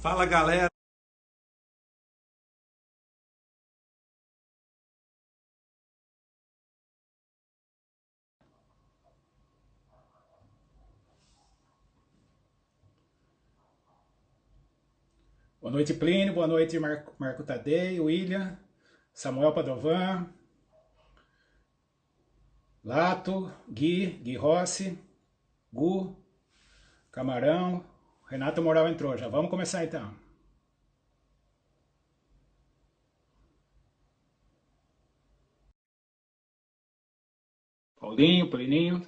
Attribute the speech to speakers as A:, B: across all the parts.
A: Fala galera,
B: Boa noite, Plínio. Boa noite, Marco Tadei, William, Samuel Padovan, Lato, Gui Rossi, Gu, Camarão. Renato Moral entrou já. Vamos começar então. Paulinho, Plininho,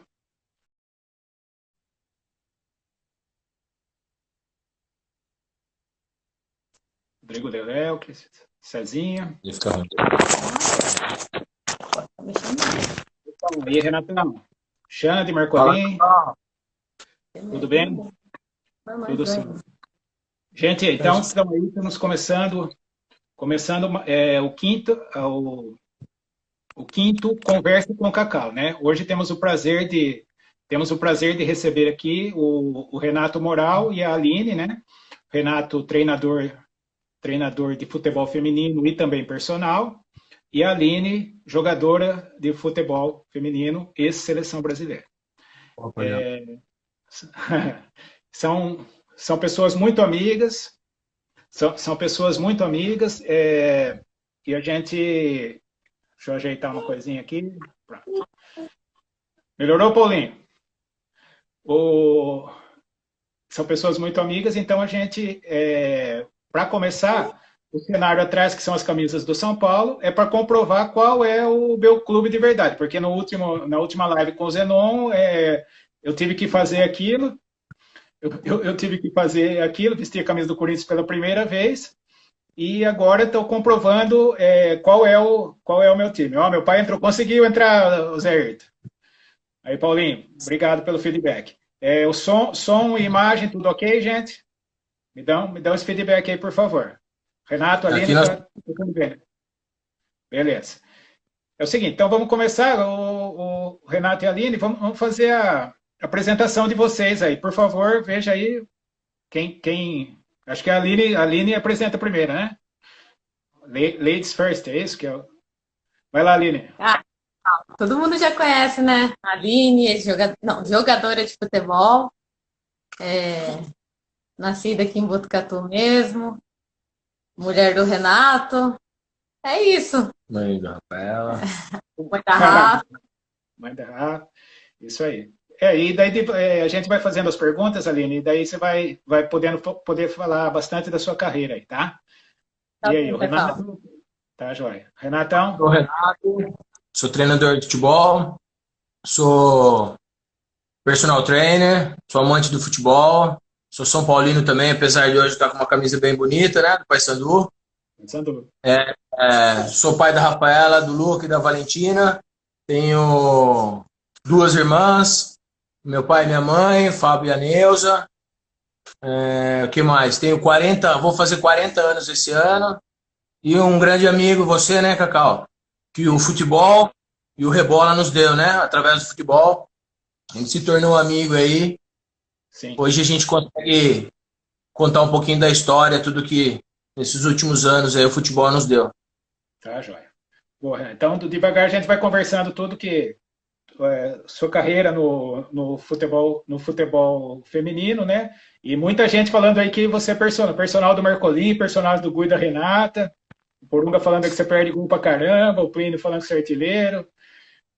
B: Rodrigo Deléu, Cezinha.
C: Ia ficar ruim.
D: Tá mexendo
B: Então, aí, Renatão. Xande,
C: Fala,
B: Marcolin,
C: pessoal.
B: tudo
D: beleza,
B: bem?
D: não, não
B: Tudo
D: entrou
B: sim.
D: ainda.
B: Gente, então estamos aí, estamos começando o quinto Conversa com o Cacau, né? Hoje temos o prazer de receber aqui o Renato Moral e a Aline, né? Renato, treinador de futebol feminino e também personal, e a Aline, jogadora de futebol feminino e seleção brasileira.
C: Opa, já.
B: São, são pessoas muito amigas, são pessoas muito amigas, e a gente. Deixa eu ajeitar uma coisinha aqui. Pronto. Melhorou, Paulinho? O, São pessoas muito amigas, então a gente, para começar, o cenário atrás, que são as camisas do São Paulo, é para comprovar qual é o meu clube de verdade, porque na última live com o Zenon, eu tive que fazer aquilo, eu tive que fazer aquilo, vestir a camisa do Corinthians pela primeira vez, e agora estou comprovando qual é o meu time. Ó, meu pai conseguiu entrar, o Zé Ayrton. Aí, Paulinho, obrigado pelo feedback. O som e imagem, tudo ok, gente? Me dão esse feedback aí, por favor. Renato,
C: Aqui
B: Aline,
C: nós.
B: tá tudo bem? Beleza. É o seguinte, então vamos começar, o Renato e a Aline, vamos fazer a apresentação de vocês aí. Por favor, veja aí acho que a Aline apresenta primeiro, né? Ladies first, é isso? Vai lá, Aline.
D: Ah, todo mundo já conhece, né? A Aline, não, jogadora de futebol, nascida aqui em Botucatu mesmo, mulher do Renato. É isso.
C: Mãe da Rafaela.
D: Muita raça.
B: Manda rápido. Isso aí. E daí a gente vai fazendo as perguntas, Aline, e daí você vai poder falar bastante da sua carreira aí, tá?
D: Tá
B: E aí,
D: bom,
B: o
D: Cacau.
B: Renato? Tá, joia. Renatão?
C: Sou Renato, sou treinador de futebol, sou personal trainer, sou amante do futebol, sou São Paulino também, apesar de hoje estar com uma camisa bem bonita, né, do Paysandu.
B: Pensando.
C: Sou pai da Rafaela, do Luca e da Valentina. Tenho duas irmãs, meu pai e minha mãe, Fábio e a Neuza. O que mais? Tenho 40, vou fazer 40 anos esse ano. E um grande amigo, você, né, Cacau? Que o futebol e o Rebola nos deu, né? Através do futebol. A gente se tornou amigo aí.
B: Sim,
C: Hoje a gente consegue contar um pouquinho da história, tudo que nesses últimos anos aí o futebol nos deu.
B: tá, joia. Boa, então, devagar a gente vai conversando tudo que sua carreira no futebol feminino, né? E muita gente falando aí que você é personal do Marcolin, personal do Gui da Renata, o Porunga falando que você perde gol pra caramba, o Plínio falando que você é artilheiro.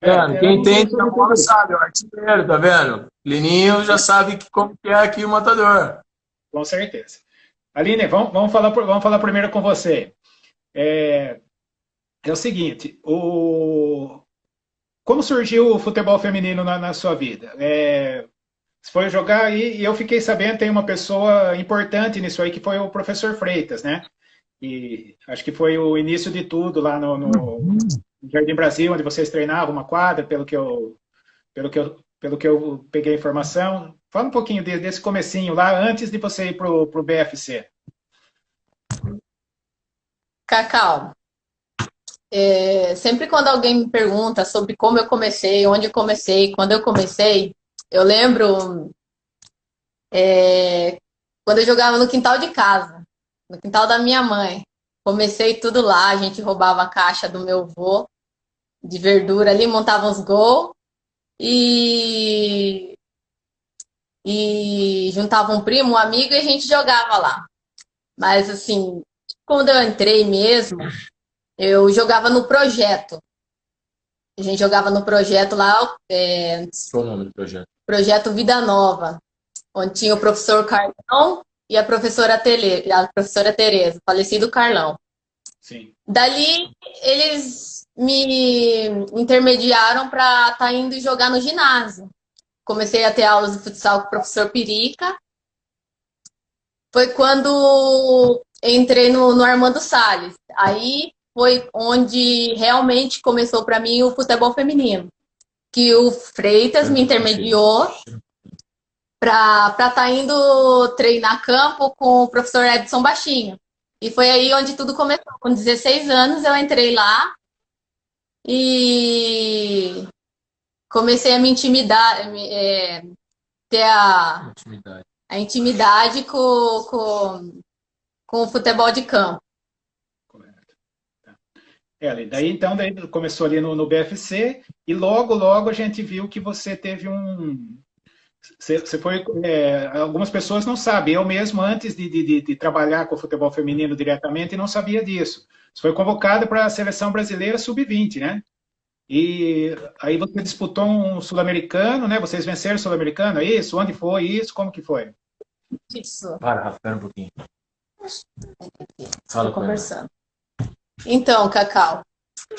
C: Mano, quem
B: Vamos ver
C: tem
B: sobre
C: bola
B: tudo isso.
C: sabe, é o artilheiro, tá vendo? Lininho já sabe como que é aqui o matador.
B: Com certeza. Aline, vamos falar primeiro com você. É, é o seguinte, como surgiu o futebol feminino na sua vida? Você foi jogar aí, e eu fiquei sabendo, tem uma pessoa importante nisso aí, que foi o professor Freitas, né? E acho que foi o início de tudo lá no Jardim Brasil, onde vocês treinavam uma quadra, pelo que eu peguei informação. Fala um pouquinho desse comecinho lá, antes de você ir pro BFC.
D: Cacau, sempre quando alguém me pergunta sobre como eu comecei, onde eu comecei, quando eu comecei, eu lembro quando eu jogava no quintal de casa. no quintal da minha mãe. Comecei tudo lá, a gente roubava a caixa do meu avô de verdura ali, montava uns gols e, e juntava um primo, um amigo e a gente jogava lá. Mas assim, quando eu entrei mesmo, eu jogava no projeto. A gente jogava no projeto lá,
C: Qual o nome do projeto?
D: Projeto Vida Nova, onde tinha o professor Carlão e a professora Tereza, falecido Carlão.
B: Sim.
D: Dali, eles me intermediaram para estar indo jogar no ginásio. Comecei a ter aulas de futsal com o professor Pirica. Foi quando entrei no Armando Salles. Aí foi onde realmente começou para mim o futebol feminino. Que o Freitas me intermediou para estar indo treinar campo com o professor Edson Baixinho. E foi aí onde tudo começou. Com 16 anos eu entrei lá e comecei a me intimidar, ter a intimidade com o futebol de campo.
B: Correto. Tá. Daí então daí começou ali no BFC e logo a gente viu que você teve um. Você foi. Algumas pessoas não sabem. Eu mesmo, antes de trabalhar com o futebol feminino diretamente, não sabia disso. Você foi convocado para a seleção brasileira sub-20, né? E aí você disputou um sul-americano, né? Vocês venceram o sul-americano, é isso? Onde foi isso? Como que foi?
D: Isso.
C: Para, Rafa, espera um pouquinho.
D: Fala conversando. Então, Cacau,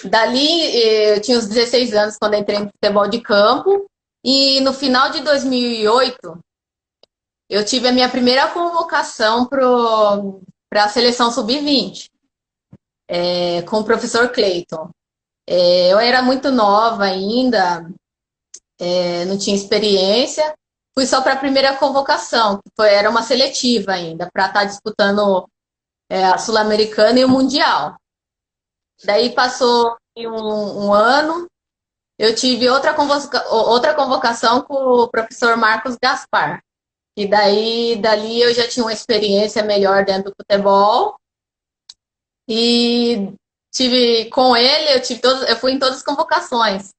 D: dali eu tinha uns 16 anos quando entrei no futebol de campo e no final de 2008 eu tive a minha primeira convocação para a seleção sub-20 com o professor Cleiton. Eu era muito nova ainda, não tinha experiência, fui só para a primeira convocação, que era uma seletiva ainda, para estar disputando a Sul-Americana e o Mundial. Daí passou um ano, eu tive outra convocação com o professor Marcos Gaspar. E dali eu já tinha uma experiência melhor dentro do futebol. E com ele, eu fui em todas as convocações.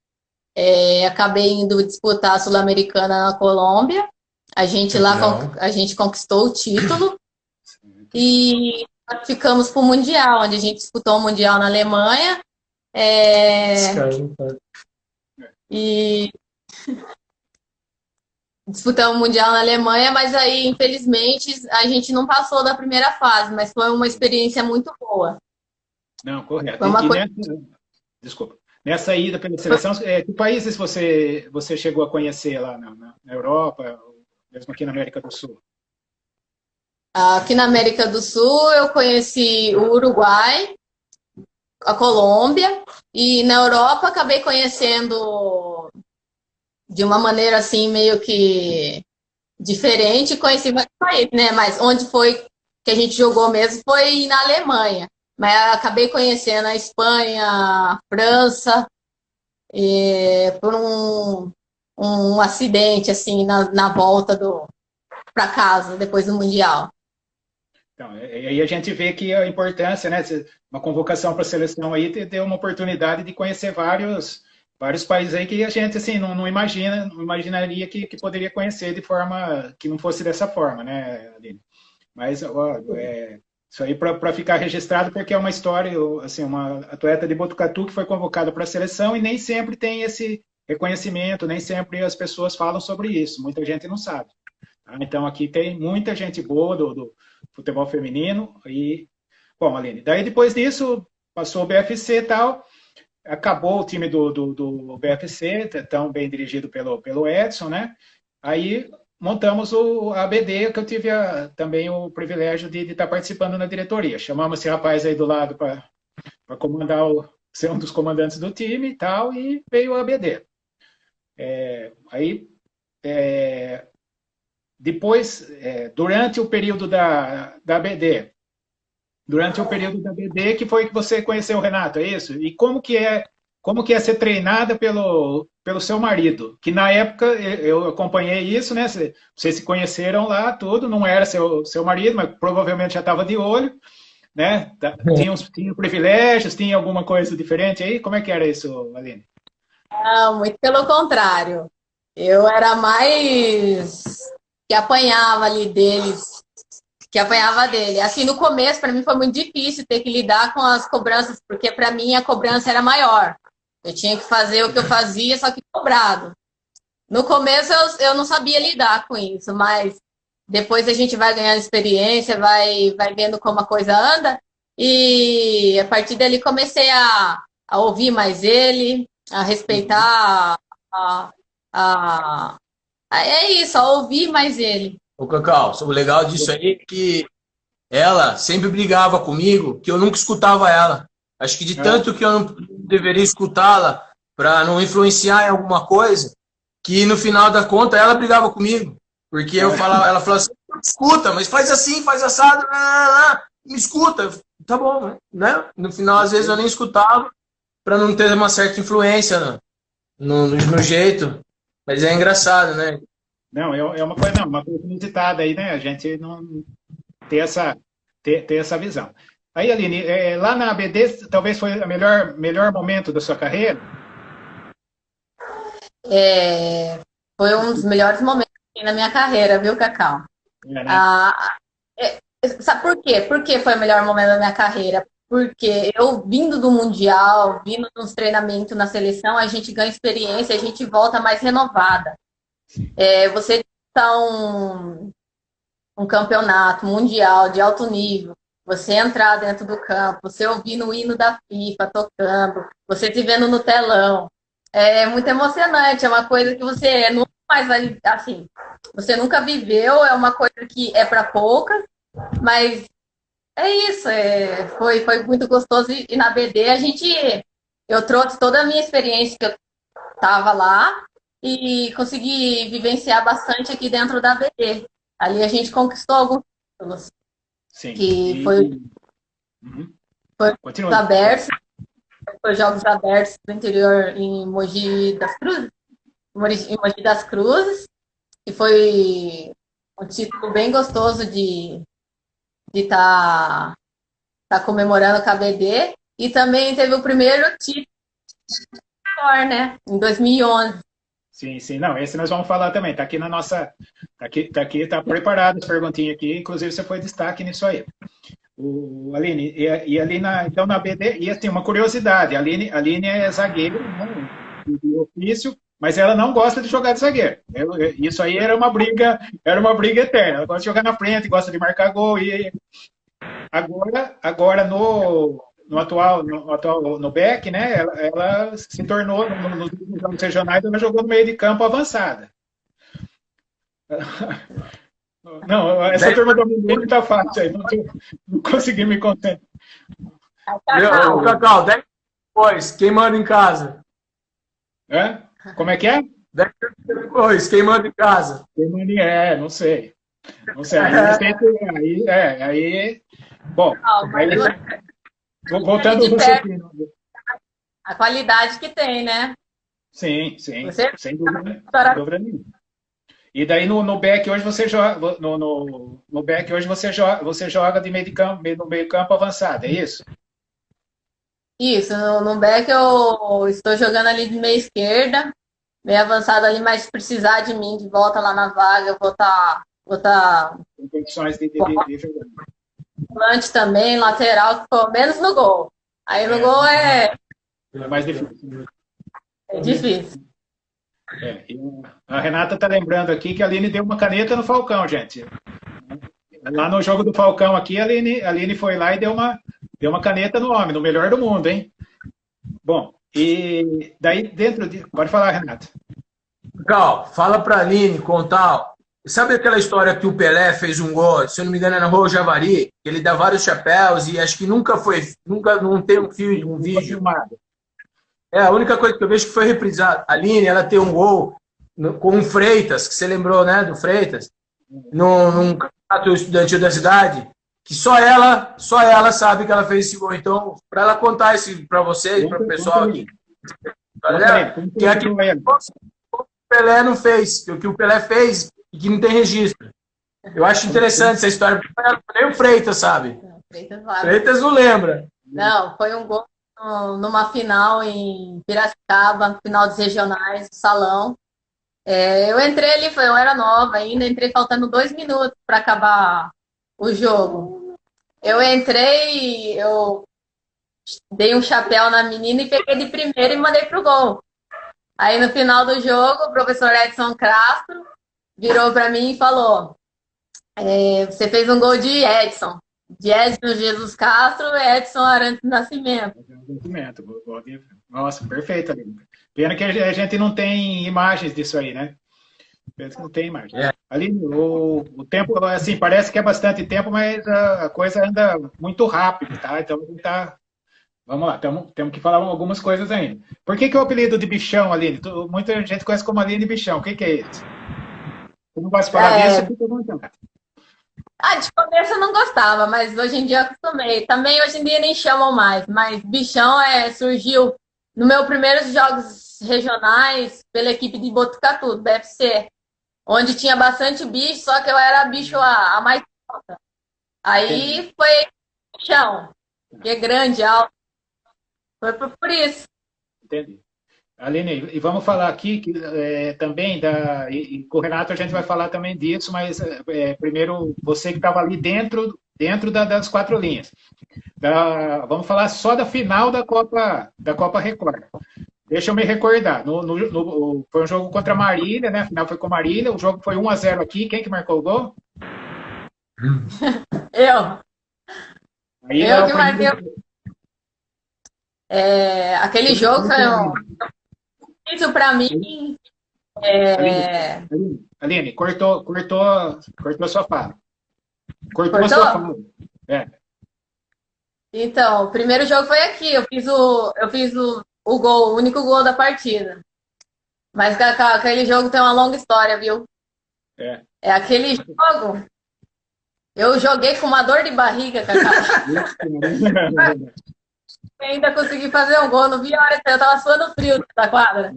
D: Acabei indo disputar a Sul-Americana na Colômbia. A gente a gente conquistou o título. E ficamos para o Mundial, onde a gente disputou o Mundial na Alemanha. E disputamos o Mundial na Alemanha, mas aí, infelizmente, a gente não passou da primeira fase, mas foi uma experiência muito boa.
B: Não, correto.
D: Foi uma coisa...
B: Desculpa. Nessa ida pela seleção, que países você chegou a conhecer lá na Europa, mesmo aqui na América do Sul?
D: Aqui na América do Sul, eu conheci o Uruguai, a Colômbia, e na Europa acabei conhecendo de uma maneira assim meio que diferente, conheci vários países, né? Mas onde foi que a gente jogou mesmo foi na Alemanha. Mas acabei conhecendo a Espanha, a França, por um acidente assim na volta para casa depois do Mundial.
B: Então, e aí a gente vê que a importância, né? Uma convocação para a seleção aí ter uma oportunidade de conhecer vários países aí que a gente assim não imaginaria que poderia conhecer de forma que não fosse dessa forma, né, Aline? Mas ó, isso aí para ficar registrado, porque é uma história, assim, uma atleta de Botucatu que foi convocada para a seleção e nem sempre tem esse reconhecimento, nem sempre as pessoas falam sobre isso, muita gente não sabe. Tá? Então aqui tem muita gente boa do futebol feminino e, bom, Aline, daí depois disso passou o BFC e tal, acabou o time do BFC, tão bem dirigido pelo Edson, né? Aí montamos o ABD, que eu tive também o privilégio de estar participando na diretoria. Chamamos esse rapaz aí do lado para comandar, ser um dos comandantes do time e tal, e veio o ABD. Depois, durante o período da ABD, que foi que você conheceu o Renato, é isso? E como como que é ser treinada pelo seu marido? Que na época eu acompanhei isso, né? Vocês se conheceram lá, tudo, não era seu marido, mas provavelmente já estava de olho, né? Tinha privilégios, tinha alguma coisa diferente aí? Como é que era isso, Aline?
D: Não, muito pelo contrário. Eu era mais que apanhava ali deles, que apanhava dele. Assim, no começo, para mim foi muito difícil ter que lidar com as cobranças, porque para mim a cobrança era maior. Eu tinha que fazer o que eu fazia, só que cobrado. No começo eu não sabia lidar com isso, mas depois a gente vai ganhando experiência, vai vendo como a coisa anda, e a partir dali comecei a ouvir mais ele, a respeitar, a, é isso, a ouvir mais ele.
C: Ô, Cacau, o legal disso aí é que ela sempre brigava comigo, que eu nunca escutava ela. Acho que de tanto que eu não deveria escutá-la para não influenciar em alguma coisa, que no final da conta ela brigava comigo. Porque eu falava, ela falava assim, escuta, mas faz assim, faz assado, me escuta. Tá bom, né? No final, às vezes, eu nem escutava para não ter uma certa influência no jeito. Mas é engraçado, né?
B: Não, é uma coisa inusitada aí, né? A gente não ter essa visão. Aí, Aline, lá na ABD, talvez foi o melhor momento da sua carreira?
D: Foi um dos melhores momentos na minha carreira, viu, Cacau?
B: Né?
D: Sabe por quê? Por que foi o melhor momento da minha carreira? Porque eu, vindo do Mundial, vindo dos treinamentos na seleção, a gente ganha experiência, a gente volta mais renovada. Você está um campeonato mundial de alto nível, você entrar dentro do campo, você ouvindo o hino da FIFA tocando, você se vendo no telão. É muito emocionante, é uma coisa que você nunca mais vai, assim, você nunca viveu, é uma coisa que é para poucas, mas é isso, foi muito gostoso. E na BD eu trouxe toda a minha experiência que eu estava lá e consegui vivenciar bastante aqui dentro da BD. Ali a gente conquistou alguns títulos.
B: Sim.
D: Que foi Jogos Abertos, foi Jogos Abertos do interior em Mogi das Cruzes. Em Mogi das Cruzes. E foi um título bem gostoso de estar comemorando com a BD. E também teve o primeiro título, né? Em 2011.
B: Sim. Não, esse nós vamos falar também. Tá aqui na nossa... Tá preparado as perguntinhas aqui. Inclusive, você foi destaque nisso aí. Aline, e ali então na BD... E assim, uma curiosidade. A Aline é zagueira, né, de ofício, mas ela não gosta de jogar de zagueiro. Isso aí era uma briga eterna. Ela gosta de jogar na frente, gosta de marcar gol. E agora no BEC, né? Ela se tornou, nos jogos regionais, ela jogou no meio de campo avançada. Não, essa turma do Mineiro tá fácil aí, não consegui me concentrar.
C: Cacau, 10 depois, quem manda em casa?
B: Como é que é?
C: 10 depois, quem manda em casa?
B: Quem manda não sei. Não sei, aí bom, voltando ao raciocínio.
D: A qualidade que tem, né?
B: Sim, sem dúvida nenhuma. E daí no BEC hoje você joga no BEC hoje você joga de no meio campo avançado, é isso?
D: Isso, no BEC eu estou jogando ali de meia esquerda, meio avançado ali, mas se precisar de mim de volta lá na vaga, eu vou estar
B: em condições de jogar.
D: Volante também, lateral, menos no gol. Aí no gol é
B: mais difícil.
D: É difícil.
B: A Renata tá lembrando aqui que a Aline deu uma caneta no Falcão, gente. Lá no jogo do Falcão aqui, a Aline foi lá e deu uma caneta no homem, no melhor do mundo, hein? Bom, e daí Pode falar, Renata.
C: Cal, fala pra Aline contar. Sabe aquela história que o Pelé fez um gol, se eu não me engano, é na Rua Javari, que ele dá vários chapéus e acho que não tem um vídeo filmado. A única coisa que eu vejo que foi reprisada. A Aline, ela tem um gol com o Freitas, que você lembrou, né, do Freitas, num campeonato estudantil da cidade, que só ela sabe que ela fez esse gol. Então, para ela contar isso para você e para o pessoal aqui. Galera, que é que o Pelé não fez, o que o Pelé fez e que não tem registro. Eu acho interessante essa história, nem o Freitas sabe. Freitas não lembra.
D: Não, foi um gol numa final em Piracicaba, final dos regionais, salão. Eu entrei ali, eu era nova ainda, entrei faltando 2 minutos para acabar o jogo. Eu entrei, eu dei um chapéu na menina e peguei de primeira e mandei pro gol. Aí no final do jogo, o professor Edson Castro virou para mim e falou: você fez um gol de Edson. De Edson Jesus Castro e Edson Arantes Nascimento.
B: Nossa, perfeito, Aline. Pena que a gente não tem imagens disso aí, né? Pena que não tem imagem. Aline, o tempo, assim, parece que é bastante tempo, mas a coisa anda muito rápido, tá? Então, vamos lá, temos que falar algumas coisas ainda. Por que o apelido de Bichão, Aline? Muita gente conhece como Aline Bichão. O que é isso? Eu não gosto de falar disso, fica bom então.
D: De começo eu não gostava, mas hoje em dia eu acostumei. Também hoje em dia nem chamam mais, mas Bichão surgiu no meu primeiros jogos regionais pela equipe de Botucatu, do BFC, onde tinha bastante bicho, só que eu era bicho a mais alta. Aí foi Bichão, que é grande, alto. Foi por isso.
B: Entendi. Aline, e vamos falar aqui que, também, e com o Renato a gente vai falar também disso, mas primeiro você que estava ali dentro das 4 linhas. Vamos falar só da final da Copa Record. Deixa eu me recordar. Foi um jogo contra a Marília, né? A final foi com a Marília, o jogo foi 1-0 aqui. Quem que marcou o gol?
D: Eu.
B: Aí,
D: eu que marquei. Aquele jogo foi isso para mim.
B: Aline, cortou a sua fala. Cortou a sua fala.
D: Então, o primeiro jogo foi aqui. Eu fiz o gol, o único gol da partida. Mas, Cacau, aquele jogo tem uma longa história, viu? Aquele jogo. Eu joguei com uma dor de barriga, Cacau. Ainda consegui fazer um gol, não vi a hora, eu tava suando frio da quadra.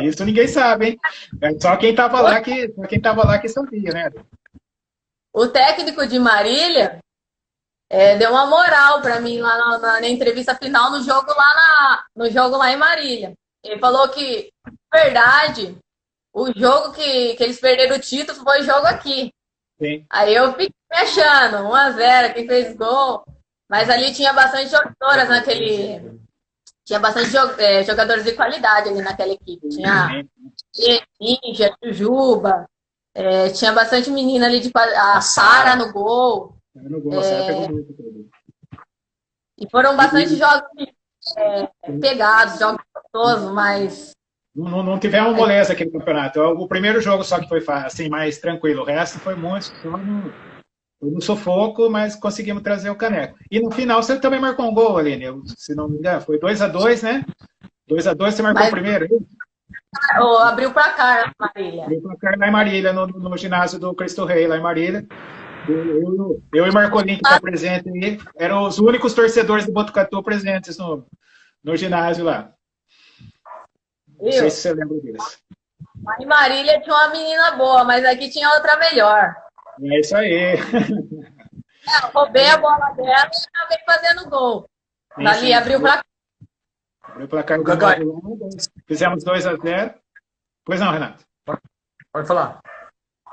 B: Isso ninguém sabe, hein? Só quem tava lá que sabia, né?
D: O técnico de Marília deu uma moral para mim lá na entrevista final no jogo lá em Marília. Ele falou que, na verdade, o jogo que eles perderam o título foi o jogo aqui.
B: Sim.
D: Aí eu fiquei me achando, 1-0, quem fez gol. Mas ali tinha bastante jogadoras Tinha bastante jogadores de qualidade ali naquela equipe. Tinha Ninja, Jujuba. Tinha bastante menina ali a Sara no gol. E foram bastante jogos pegados, jogos gostosos, mas.
B: Não tivemos moleza aqui no campeonato. O primeiro jogo só que foi assim, mais tranquilo. O resto foi muito. No sufoco, mas conseguimos trazer o caneco. E no final você também marcou um gol, Aline. Se não me engano, foi 2-2, né? 2-2, você marcou o primeiro.
D: Abriu o placar na Marília.
B: Abriu o placar lá em Marília, no ginásio do Cristo Rei, lá em Marília. Eu e Marcolinho, que está presente aí, eram os únicos torcedores do Botucatu presentes no ginásio lá. Não sei se você lembra disso.
D: Lá em Marília tinha uma menina boa, mas aqui tinha outra melhor.
B: É isso aí.
D: Eu roubei a bola dela e acabei fazendo gol. Dali abriu o placar.
B: Abriu o placar. Fizemos 2-0. Pois não, Renato?
C: Pode falar.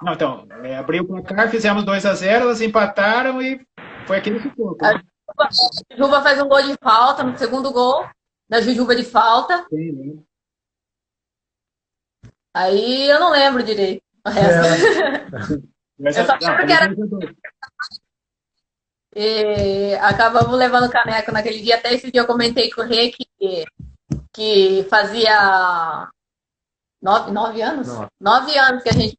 B: Não, então, abriu o placar, fizemos 2-0, elas empataram e foi aquele sufoco.
D: A Jujuba faz um gol de falta no segundo gol, da Jujuba de falta.
B: Sim, né?
D: Aí eu não lembro direito o resto. Eu só lembro que era. E acabamos levando caneco naquele dia. Até esse dia eu comentei com o Rê que fazia 9 anos? 9 anos que a gente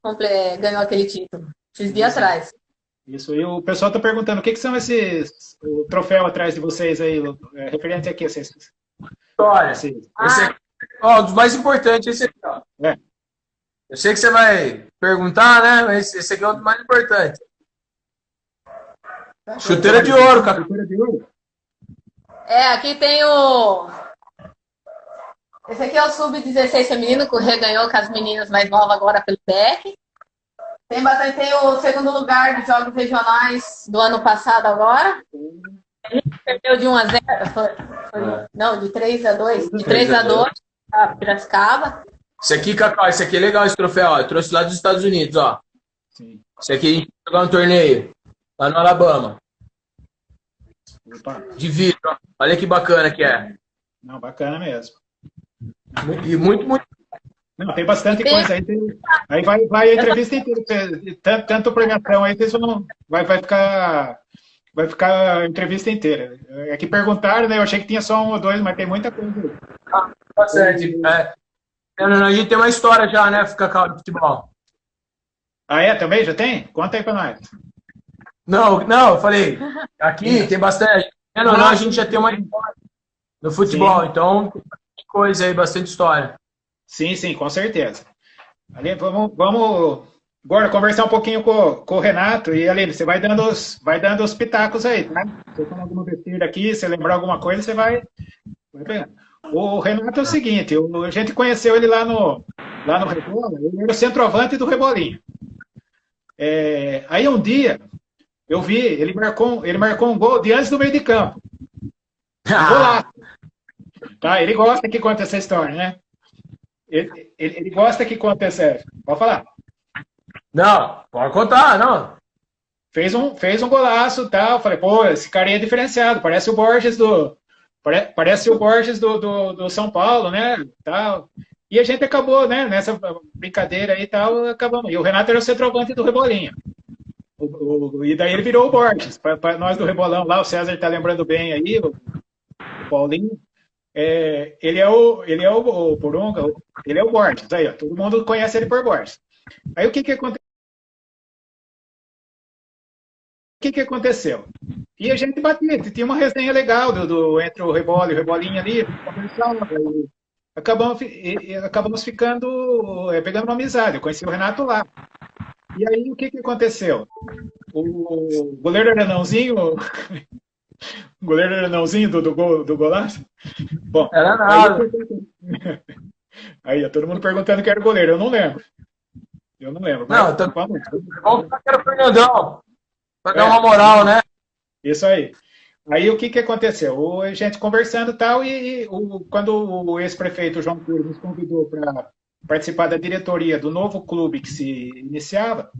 D: ganhou aquele título. Esses dias atrás.
B: Isso, e o pessoal está perguntando o que são o troféu atrás de vocês aí, referente aqui a esses.
C: Olha, esse aqui, um dos mais importantes, esse aqui, ó. Eu sei que você vai perguntar, né? Mas esse aqui é o mais importante. Chuteira de ouro, cara.
B: Chuteira de ouro?
D: Aqui tem Esse aqui é o Sub-16 feminino, que o Rê ganhou com as meninas mais novas agora pelo PEC. Tem o segundo lugar dos Jogos Regionais do ano passado agora. A gente perdeu de 1-0, não, de 3-2, de 3-2 para Piracicaba.
C: Esse aqui, Cacau, esse aqui é legal, esse troféu, ó. Eu trouxe lá dos Estados Unidos, ó. Sim. Esse aqui a gente vai jogar um torneio lá no Alabama.
B: Opa.
C: De vidro, ó. Olha que bacana que é.
B: Não, bacana mesmo.
C: E muito.
B: Não, tem bastante coisa aí. Aí vai a entrevista inteira. Tanto premiação aí, vocês vão. Vai ficar a entrevista inteira. É que perguntaram, né? Eu achei que tinha só 1 ou 2, mas tem muita coisa.
C: Tá certo. A gente tem uma história já, né, Cacau, de futebol.
B: Ah, é? Também já tem? Conta aí pra nós.
C: Não, eu falei, aqui tem bastante. Não, a gente já tem uma história no futebol, sim. Então tem bastante coisa aí, bastante história.
B: Sim, com certeza. Aline, vamos agora conversar um pouquinho com o Renato. E, Aline, você vai dando os pitacos aí, tá? Se eu falar alguma besteira aqui, se lembrar alguma coisa, você vai pegando. O Renato é o seguinte, a gente conheceu ele lá no Rebola, ele era o centroavante do Rebolinho. Aí um dia, eu vi, ele marcou um gol de antes do meio de campo. Golaço. Tá, ele gosta que conta essa história, né? Ele gosta que conta essa. Pode falar.
C: Não, pode contar, não.
B: Fez um golaço e tal. Falei, pô, esse cara aí é diferenciado, parece o Borges do São Paulo, né? Tal. E a gente acabou, né? Nessa brincadeira aí e tal, acabamos. E o Renato era o centroavante do Rebolinho. E daí ele virou o Borges. Para nós do Rebolão lá, o César tá lembrando bem aí, o Paulinho. Ele é o Porunga, ele é o Borges. Aí, ó, todo mundo conhece ele por Borges. Aí o que aconteceu? Que aconteceu? E a gente batia, tinha uma resenha legal entre o Rebola e o Rebolinho ali, acabamos ficando, pegando uma amizade. Eu conheci o Renato lá. E aí o que aconteceu? O goleiro era Anãozinho, do golaço? Bom,
C: era nada.
B: Aí todo mundo perguntando quem era o goleiro, eu não lembro.
C: Não, vamos falar que era o Fernandão. Para dar uma moral, né?
B: Isso aí. Aí o que aconteceu? A gente conversando e tal, quando o ex-prefeito João Cruz nos convidou para participar da diretoria do novo clube que se iniciava,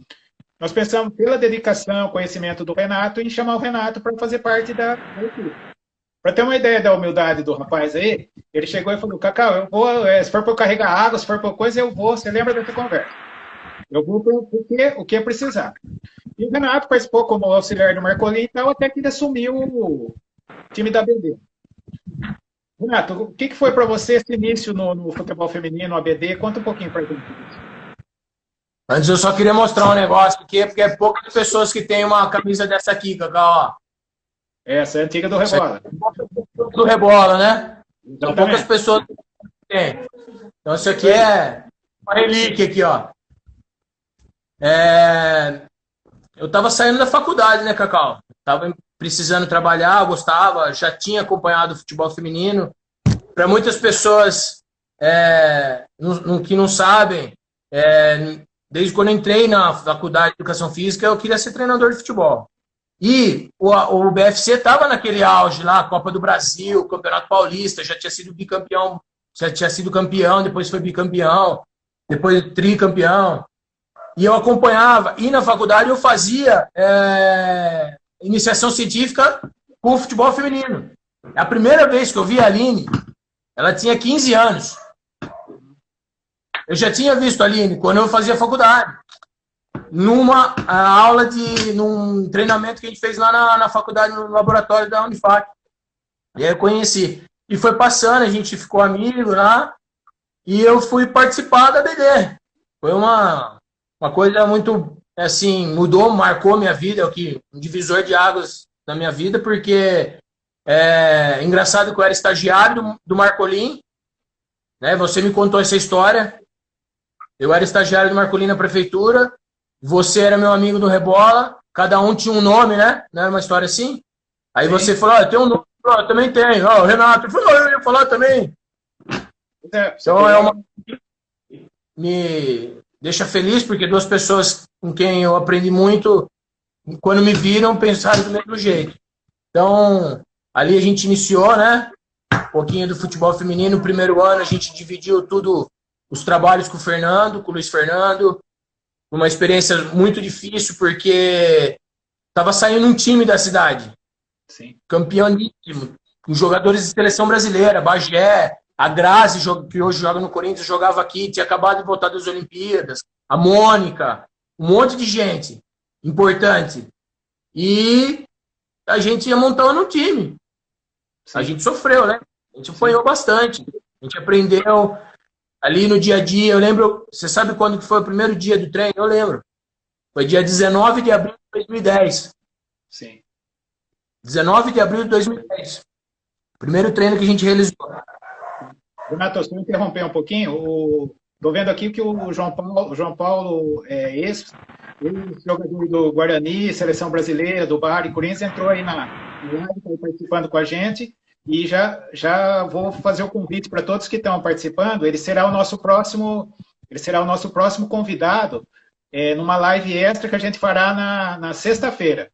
B: nós pensamos, pela dedicação, conhecimento do Renato, em chamar o Renato para fazer parte da equipe. Para ter uma ideia da humildade do rapaz aí, ele chegou e falou, Cacau, eu vou, se for para eu carregar água, se for para coisa, eu vou. Você lembra dessa conversa? Eu vou o que precisar. E o Renato participou como auxiliar do Marcolin e tal, até que ele assumiu o time da ABD. Renato, o que foi para você esse início no futebol feminino, no ABD? Conta um pouquinho para a gente.
C: Antes eu só queria mostrar um negócio aqui, porque é poucas pessoas que têm uma camisa dessa aqui, Cacau.
B: Essa é a antiga do Rebola.
C: Do Rebola, né? São poucas pessoas que têm. Então isso aqui é uma relíquia aqui, ó. Eu estava saindo da faculdade, né, Cacau? Estava precisando trabalhar, eu gostava, já tinha acompanhado o futebol feminino. Para muitas pessoas que não sabem, desde quando eu entrei na faculdade de Educação Física, eu queria ser treinador de futebol. E o BFC estava naquele auge lá, Copa do Brasil, Campeonato Paulista, já tinha sido bicampeão, já tinha sido campeão, depois foi bicampeão, depois tricampeão. E eu acompanhava, e na faculdade eu fazia iniciação científica com o futebol feminino. A primeira vez que eu vi a Aline, ela tinha 15 anos. Eu já tinha visto a Aline quando eu fazia faculdade. Numa aula num treinamento que a gente fez lá na faculdade, no laboratório da Unifac. E aí eu conheci. E foi passando, a gente ficou amigo lá, e eu fui participar da BD. Foi uma coisa muito, assim, marcou minha vida, um divisor de águas na minha vida, porque engraçado que eu era estagiário do Marcolin, né? Você me contou essa história. Eu era estagiário do Marcolin na prefeitura, você era meu amigo do Rebola, cada um tinha um nome, né? Não era uma história assim? Aí você falou, tem um nome, eu também tenho. O Renato falou, eu ia falar também. Então é uma me deixa feliz, porque duas pessoas com quem eu aprendi muito, quando me viram, pensaram do mesmo jeito. Então, ali a gente iniciou, né? Um pouquinho do futebol feminino. No primeiro ano a gente dividiu tudo, os trabalhos com o Fernando, com o Luiz Fernando. Uma experiência muito difícil, porque estava saindo um time da cidade.
B: Sim.
C: Campeoníssimo. Com jogadores de seleção brasileira, Bagé, a Grazi, que hoje joga no Corinthians, jogava aqui, tinha acabado de voltar das Olimpíadas, a Mônica, um monte de gente importante. E a gente ia montando um time. Sim. A gente sofreu, né? A gente apanhou bastante. A gente aprendeu ali no dia a dia. Eu lembro, você sabe quando que foi o primeiro dia do treino? Eu lembro. Foi dia 19 de abril de 2010.
B: Sim.
C: 19 de abril de 2010. Primeiro treino que a gente realizou.
B: Renato, se eu interromper um pouquinho, estou vendo aqui que o João Paulo ex-jogador do Guarani, Seleção Brasileira, do Bari, Corinthians, entrou aí na live, tá participando com a gente, e já vou fazer o convite para todos que estão participando. Ele será o nosso próximo convidado numa live extra que a gente fará na sexta-feira.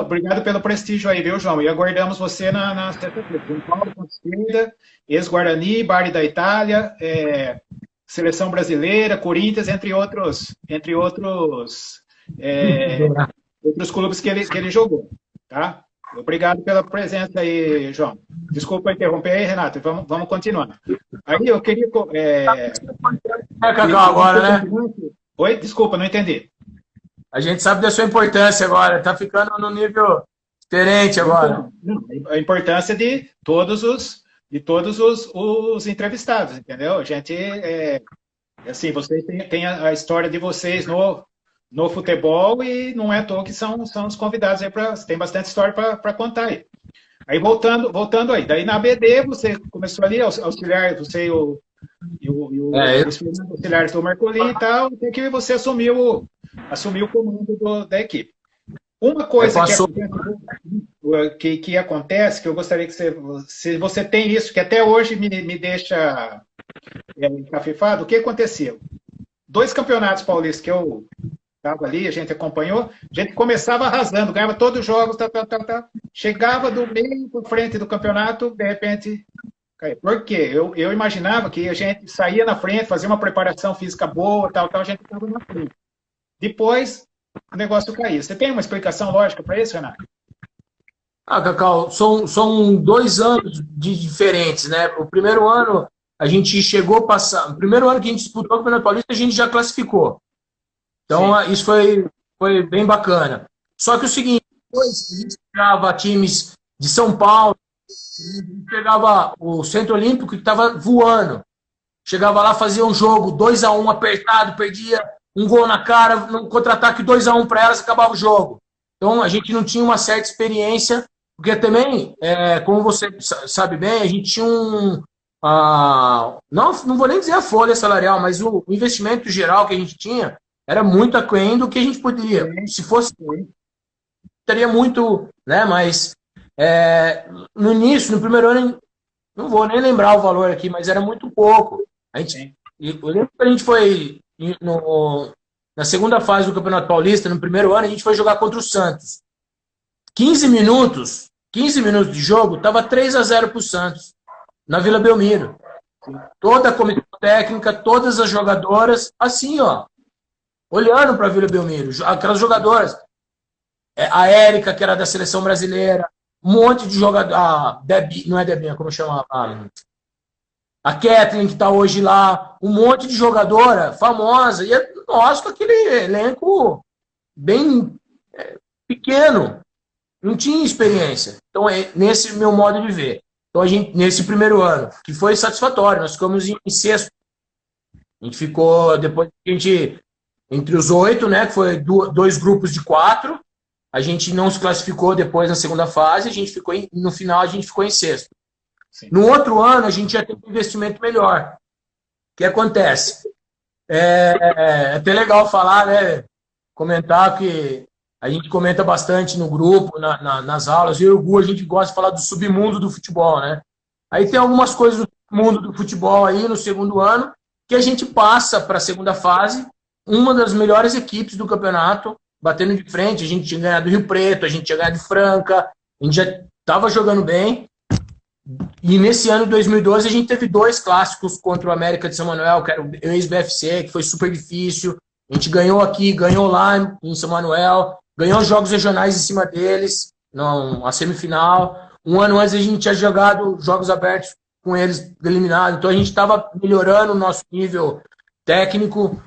B: Obrigado pelo prestígio aí, viu, João? E aguardamos você na sexta-feira. João Paulo, ponta esquerda, ex-Guarani, Bari da Itália, Seleção Brasileira, Corinthians, entre outros clubes que ele jogou. Tá? Obrigado pela presença aí, João. Desculpa interromper aí, Renato. Vamos continuar. Aí eu queria...
C: agora, né?
B: Oi? Desculpa, não entendi.
C: A gente sabe da sua importância agora, está ficando no nível diferente agora.
B: A importância de todos os entrevistados, entendeu? A gente, assim, vocês têm a história de vocês no futebol e não é à toa que são os convidados aí, tem bastante história para contar aí. Aí, voltando aí, daí na ABD você começou ali, auxiliar, você e o auxiliares do Marcolin e tal, até que você assumiu o comando da equipe. Uma coisa que acontece, que eu gostaria que se você tem isso, que até hoje me deixa encafifado, o que aconteceu? 2 campeonatos paulistas que eu estava ali, a gente acompanhou, a gente começava arrasando, ganhava todos os jogos, chegava do meio para frente do campeonato, de repente... Por quê? Eu imaginava que a gente saía na frente, fazia uma preparação física boa, tal, a gente estava na frente. Depois, o negócio caía. Você tem uma explicação lógica para isso, Renato?
C: Cacau, são 2 anos diferentes, né? O primeiro ano, a gente chegou a passar... O primeiro ano que a gente disputou o Campeonato Paulista, a gente já classificou. Então, sim, isso foi bem bacana. Só que o seguinte, depois a gente pegava times de São Paulo, pegava o Centro Olímpico que estava voando. Chegava lá, fazia um jogo 2-1 apertado, perdia um gol na cara, no contra-ataque 2-1 para elas, acabava o jogo. Então a gente não tinha uma certa experiência, porque também, como você sabe bem, a gente tinha não vou nem dizer a folha salarial, mas o investimento geral que a gente tinha era muito aquém do que a gente poderia. Se fosse, teria muito, né? Mas no início, no primeiro ano, não vou nem lembrar o valor aqui, mas era muito pouco. Eu lembro que a gente foi na segunda fase do Campeonato Paulista, no primeiro ano, a gente foi jogar contra o Santos. 15 minutos de jogo, estava 3-0 para o Santos, na Vila Belmiro. Toda a comissão técnica, todas as jogadoras, assim, ó, olhando para a Vila Belmiro, aquelas jogadoras. A Érica, que era da Seleção Brasileira, um monte de jogador. Não é Debinha, como chama? A Kathleen, que está hoje lá, um monte de jogadora famosa. E nós com aquele elenco bem pequeno. Não tinha experiência. Então, nesse meu modo de ver. Então, a gente, nesse primeiro ano, que foi satisfatório, nós ficamos em sexto. A gente ficou, depois a gente, entre os 8, né, que foi 2 grupos de 4, a gente não se classificou depois na segunda fase, no final a gente ficou em sexto. Sim. No outro ano, a gente já tem um investimento melhor. O que acontece? É até legal falar, né, comentar que a gente comenta bastante no grupo, nas aulas. Eu e o Gu, a gente gosta de falar do submundo do futebol, né? Aí tem algumas coisas do mundo do futebol aí no segundo ano, que a gente passa para a segunda fase, uma das melhores equipes do campeonato, batendo de frente. A gente tinha ganhado Rio Preto, a gente tinha ganhado Franca, a gente já estava jogando bem. E nesse ano de 2012 a gente teve 2 clássicos contra o América de São Manuel, que era o ex-BFC, que foi super difícil. A gente ganhou aqui, ganhou lá em São Manuel, ganhou jogos regionais em cima deles, não, a semifinal. Um ano antes a gente tinha jogado jogos abertos com eles eliminados. Então a gente estava melhorando o nosso nível técnico,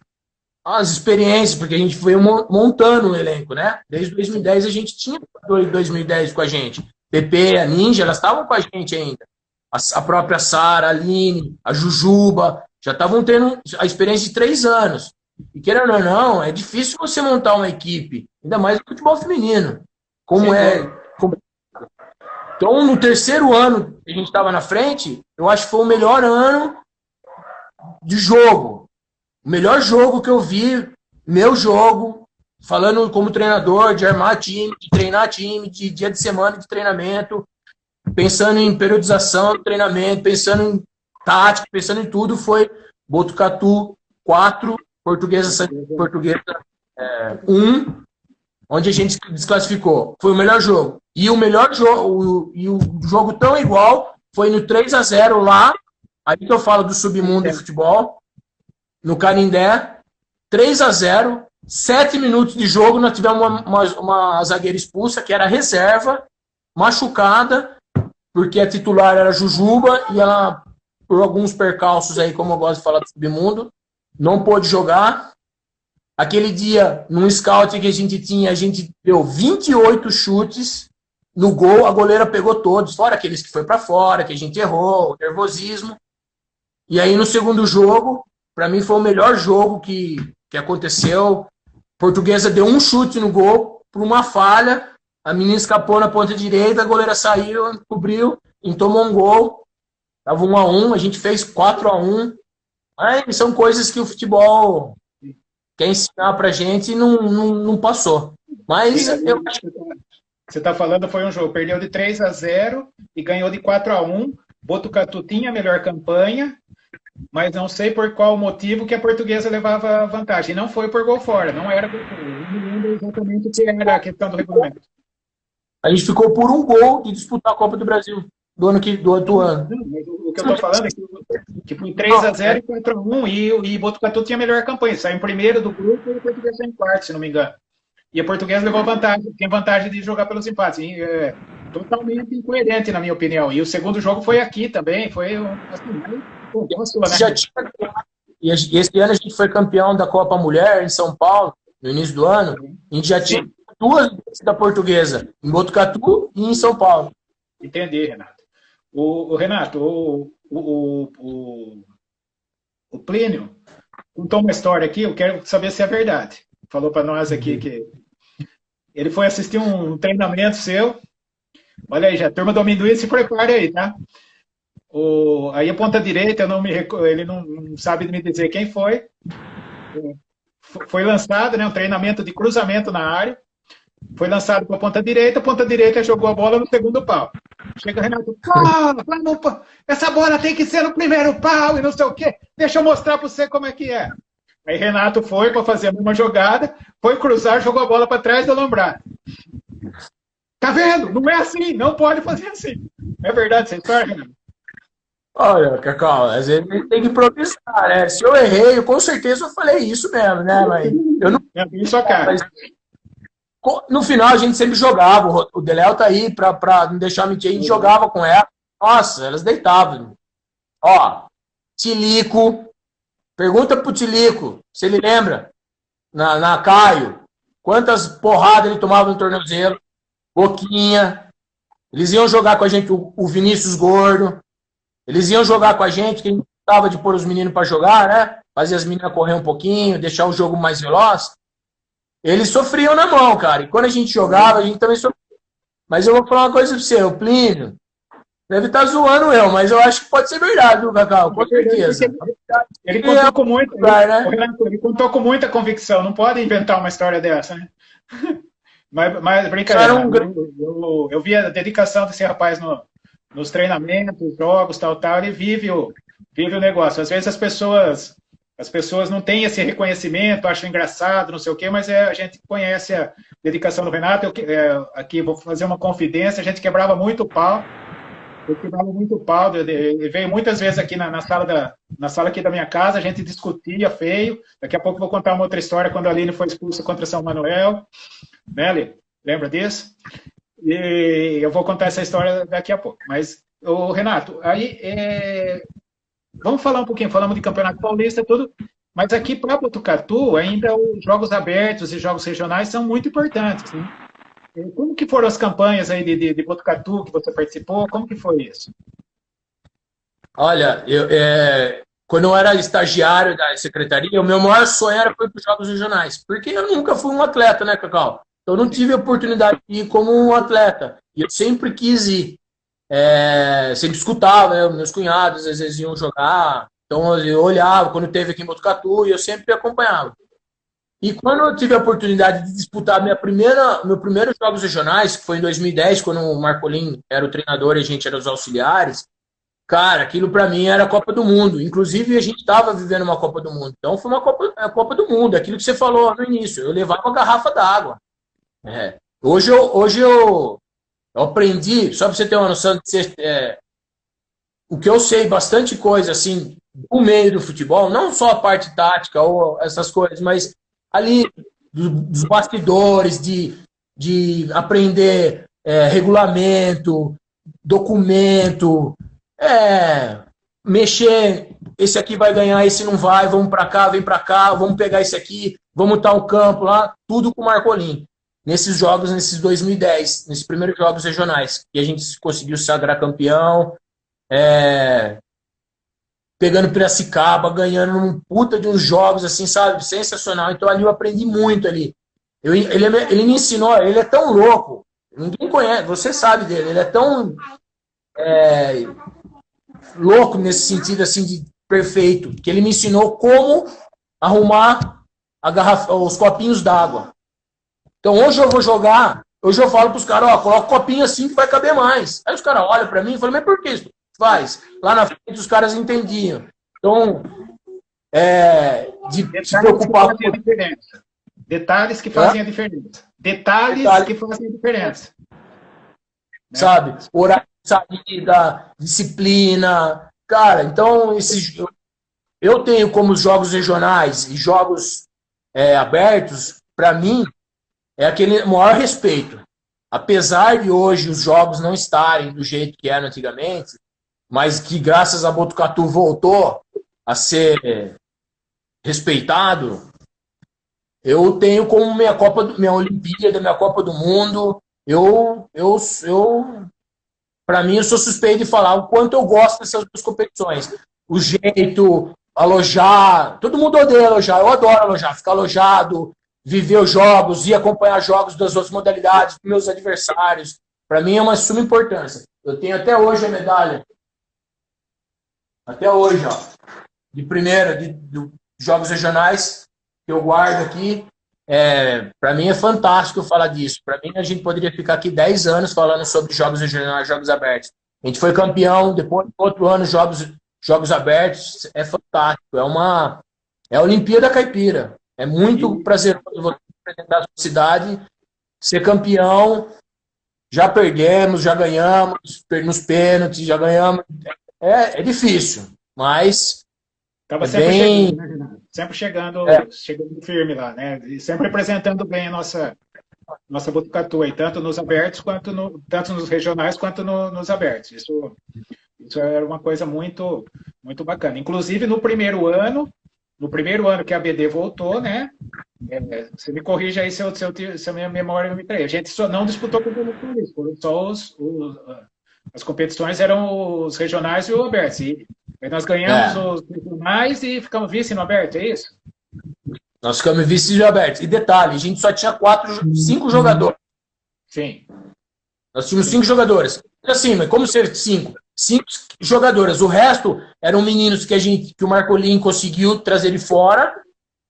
C: as experiências, porque a gente foi montando o elenco, né? Desde 2010 a gente tinha 2010 com a gente. PP, a Ninja, elas estavam com a gente ainda. A própria Sara, a Aline, a Jujuba, já estavam tendo a experiência de 3 anos. E querendo ou não, é difícil você montar uma equipe, ainda mais no futebol feminino. Como é. Então, no terceiro ano que a gente estava na frente, eu acho que foi o melhor ano de jogo. O melhor jogo que eu vi, meu jogo, falando como treinador, de armar time, de treinar time, de dia de semana de treinamento, pensando em periodização do treinamento, pensando em tática, pensando em tudo, foi Botucatu 4, Portuguesa 1, onde a gente desclassificou. Foi o melhor jogo. E o melhor jogo, e o jogo tão igual, foi no 3-0 lá, aí que eu falo do submundo do futebol, no Canindé, 3-0, 7 minutos de jogo, nós tivemos uma zagueira expulsa, que era reserva, machucada, porque a titular era Jujuba, e ela, por alguns percalços aí, como eu gosto de falar do submundo, não pôde jogar. Aquele dia, num scout que a gente tinha, a gente deu 28 chutes no gol, a goleira pegou todos, fora aqueles que foi para fora, que a gente errou, o nervosismo. E aí, no segundo jogo, para mim foi o melhor jogo que aconteceu. Portuguesa deu um chute no gol, por uma falha, a menina escapou na ponta direita, a goleira saiu, cobriu, e tomou um gol. Tava 1-1, a gente fez 4-1. Mas são coisas que o futebol quer ensinar pra gente e não passou. Mas eu acho que
B: você está falando, foi um jogo, perdeu de 3-0 e ganhou de 4-1. Botucatu tinha a melhor campanha, mas não sei por qual motivo que a Portuguesa levava vantagem. Não foi por gol fora, não era gol fora. Eu não lembro exatamente o que era a questão do regulamento.
C: a gente ficou por um gol de disputar a Copa do Brasil do outro ano.
B: Mas o que eu estou falando é que foi 3-0 e 4-1 e Botucatu tinha a melhor campanha. Saiu em primeiro do grupo e o Portuguesa saiu em quarto, se não me engano. E a Portuguesa levou vantagem, tem vantagem de jogar pelos empates. E, totalmente incoerente, na minha opinião. E o segundo jogo foi aqui também, foi assim, passou, né?
C: Já tinha, e esse ano a gente foi campeão da Copa Mulher em São Paulo, no início do ano. A gente já tinha 2 da Portuguesa, em Botucatu e em São Paulo.
B: Entendi, Renato. Renato, o Plínio contou uma história aqui, eu quero saber se é verdade. Falou para nós aqui que ele foi assistir um treinamento seu. Olha aí, já, turma do amendoim, se prepare aí, tá? Aí a ponta direita, ele não sabe me dizer quem foi. Foi lançado, né, um treinamento de cruzamento na área. Foi lançado para a ponta direita jogou a bola no segundo pau. Chega o Renato, essa bola tem que ser no primeiro pau e não sei o quê. Deixa eu mostrar para você como é que é. Aí Renato foi para fazer a mesma jogada, foi cruzar, jogou a bola para trás do alambrado. Tá vendo? Não é assim, não pode fazer assim. É verdade essa história, Renato?
C: Olha, Cacau, às vezes tem que improvisar, né? Se eu errei, com certeza eu falei isso mesmo, né? Mas eu não.
B: Isso, cara.
C: Mas, no final a gente sempre jogava, o Deléo tá aí pra não deixar mentir, a gente jogava com ela. Nossa, elas deitavam. Ó, Tilico, pergunta pro Tilico, se ele lembra, na Caio, quantas porradas ele tomava no tornozelo, Boquinha, eles iam jogar com a gente, o Vinícius Gordo, eles iam jogar com a gente, que a gente gostava de pôr os meninos para jogar, né? Fazer as meninas correr um pouquinho, deixar o jogo mais veloz. Eles sofriam na mão, cara. E quando a gente jogava, a gente também sofria. Mas eu vou falar uma coisa pra você, o Plínio deve estar zoando eu, mas eu acho que pode ser verdade, viu, Cacau? Com certeza.
B: Ele contou com muita, ele contou com muita convicção. Não pode inventar uma história dessa, né? Mas brincadeira. Eu vi a dedicação desse rapaz nos treinamentos, jogos, tal, ele vive o negócio. Às vezes as pessoas não têm esse reconhecimento, acham engraçado, não sei o quê, mas a gente conhece a dedicação do Renato. Aqui vou fazer uma confidência, a gente quebrava muito o pau. Eu quebrava muito o pau, ele veio muitas vezes aqui na sala aqui da minha casa, a gente discutia feio. Daqui a pouco eu vou contar uma outra história, quando a Aline foi expulsa contra São Manuel. Né, Aline? Lembra disso? E eu vou contar essa história daqui a pouco. Mas, o Renato, aí vamos falar um pouquinho, falamos de Campeonato Paulista, tudo, mas aqui para Botucatu, ainda os jogos abertos e jogos regionais são muito importantes, né? Como que foram as campanhas aí de Botucatu que você participou? Como que foi isso?
C: Olha, quando eu era estagiário da secretaria, o meu maior sonho era ir para os Jogos Regionais, porque eu nunca fui um atleta, né, Cacau? Eu não tive a oportunidade de ir como um atleta, e eu sempre quis ir. Sempre escutava, né, meus cunhados às vezes iam jogar, então eu olhava quando teve aqui em Botucatu e eu sempre acompanhava. E quando eu tive a oportunidade de disputar meu primeiro Jogos Regionais, que foi em 2010, quando o Marcolin era o treinador e a gente era os auxiliares, cara, aquilo para mim era a Copa do Mundo. Inclusive, a gente estava vivendo uma Copa do Mundo. Então, foi a Copa do Mundo, aquilo que você falou no início. Eu levava uma garrafa d'água. Hoje eu aprendi, só para você ter uma noção de o que eu sei, bastante coisa, assim, do meio do futebol, não só a parte tática ou essas coisas, mas ali dos bastidores, de aprender regulamento, documento, mexer, esse aqui vai ganhar, esse não vai, vamos para cá, vem para cá, vamos pegar esse aqui, vamos estar o campo lá, tudo com o Marcolin. Nesses jogos, nesses 2010, nesses primeiros jogos regionais, que a gente conseguiu se sagrar campeão, pegando Piracicaba, ganhando um puta de uns jogos, assim, sabe? Sensacional. Então ali eu aprendi muito ali. Ele me ensinou, ele é tão louco, ninguém conhece, você sabe dele, ele é tão louco nesse sentido, assim, de perfeito, que ele me ensinou como arrumar os copinhos d'água. Então hoje eu vou jogar, hoje eu falo pros caras, coloca o copinho assim que vai caber mais. Aí os caras olham pra mim e falam, mas por que isso faz? Lá na frente os caras entendiam. Então, de se preocupar com...
B: Detalhes que fazem a diferença. Detalhes que fazem a diferença.
C: Sabe? Horário de saída, disciplina. Cara, então, eu tenho como os jogos regionais e jogos abertos, para mim, é aquele maior respeito. Apesar de hoje os jogos não estarem do jeito que eram antigamente, mas que graças a Botucatu voltou a ser respeitado, eu tenho como minha Olimpíada, minha Copa do Mundo, para mim, eu sou suspeito de falar o quanto eu gosto dessas duas competições. O jeito, alojar, todo mundo odeia alojar, eu adoro alojar, ficar alojado, viver os jogos, ir acompanhar jogos das outras modalidades, dos meus adversários. Para mim é uma suma importância. Eu tenho até hoje a medalha. Até hoje, de primeira, de jogos regionais, que eu guardo aqui. Para mim é fantástico falar disso. Para mim, a gente poderia ficar aqui 10 anos falando sobre jogos regionais, jogos abertos. A gente foi campeão, depois, outro ano, jogos abertos. É fantástico. É a Olimpíada Caipira. É muito prazeroso você representar a sua cidade, ser campeão. Já perdemos, já ganhamos, nos pênaltis, já ganhamos. É difícil, mas
B: estava sempre chegando, né, Renato? Sempre chegando firme lá, né? E sempre representando bem a nossa Botucatu aí, tanto nos abertos tanto nos regionais quanto nos abertos. Isso era uma coisa muito muito bacana. Inclusive no primeiro ano que a BD voltou, né? Você me corrija aí se a minha memória não me trai. A gente só não disputou com o Paulista, foram só as competições eram os regionais e o aberto. E aí nós ganhamos os regionais e ficamos vice no aberto, é isso?
C: Nós ficamos vice no aberto. E detalhe, a gente só tinha 5 jogadores.
B: Sim.
C: Nós tínhamos 5 jogadores. Assim, mas como ser 5? 5 jogadoras. O resto eram meninos que o Marcolin conseguiu trazer de fora,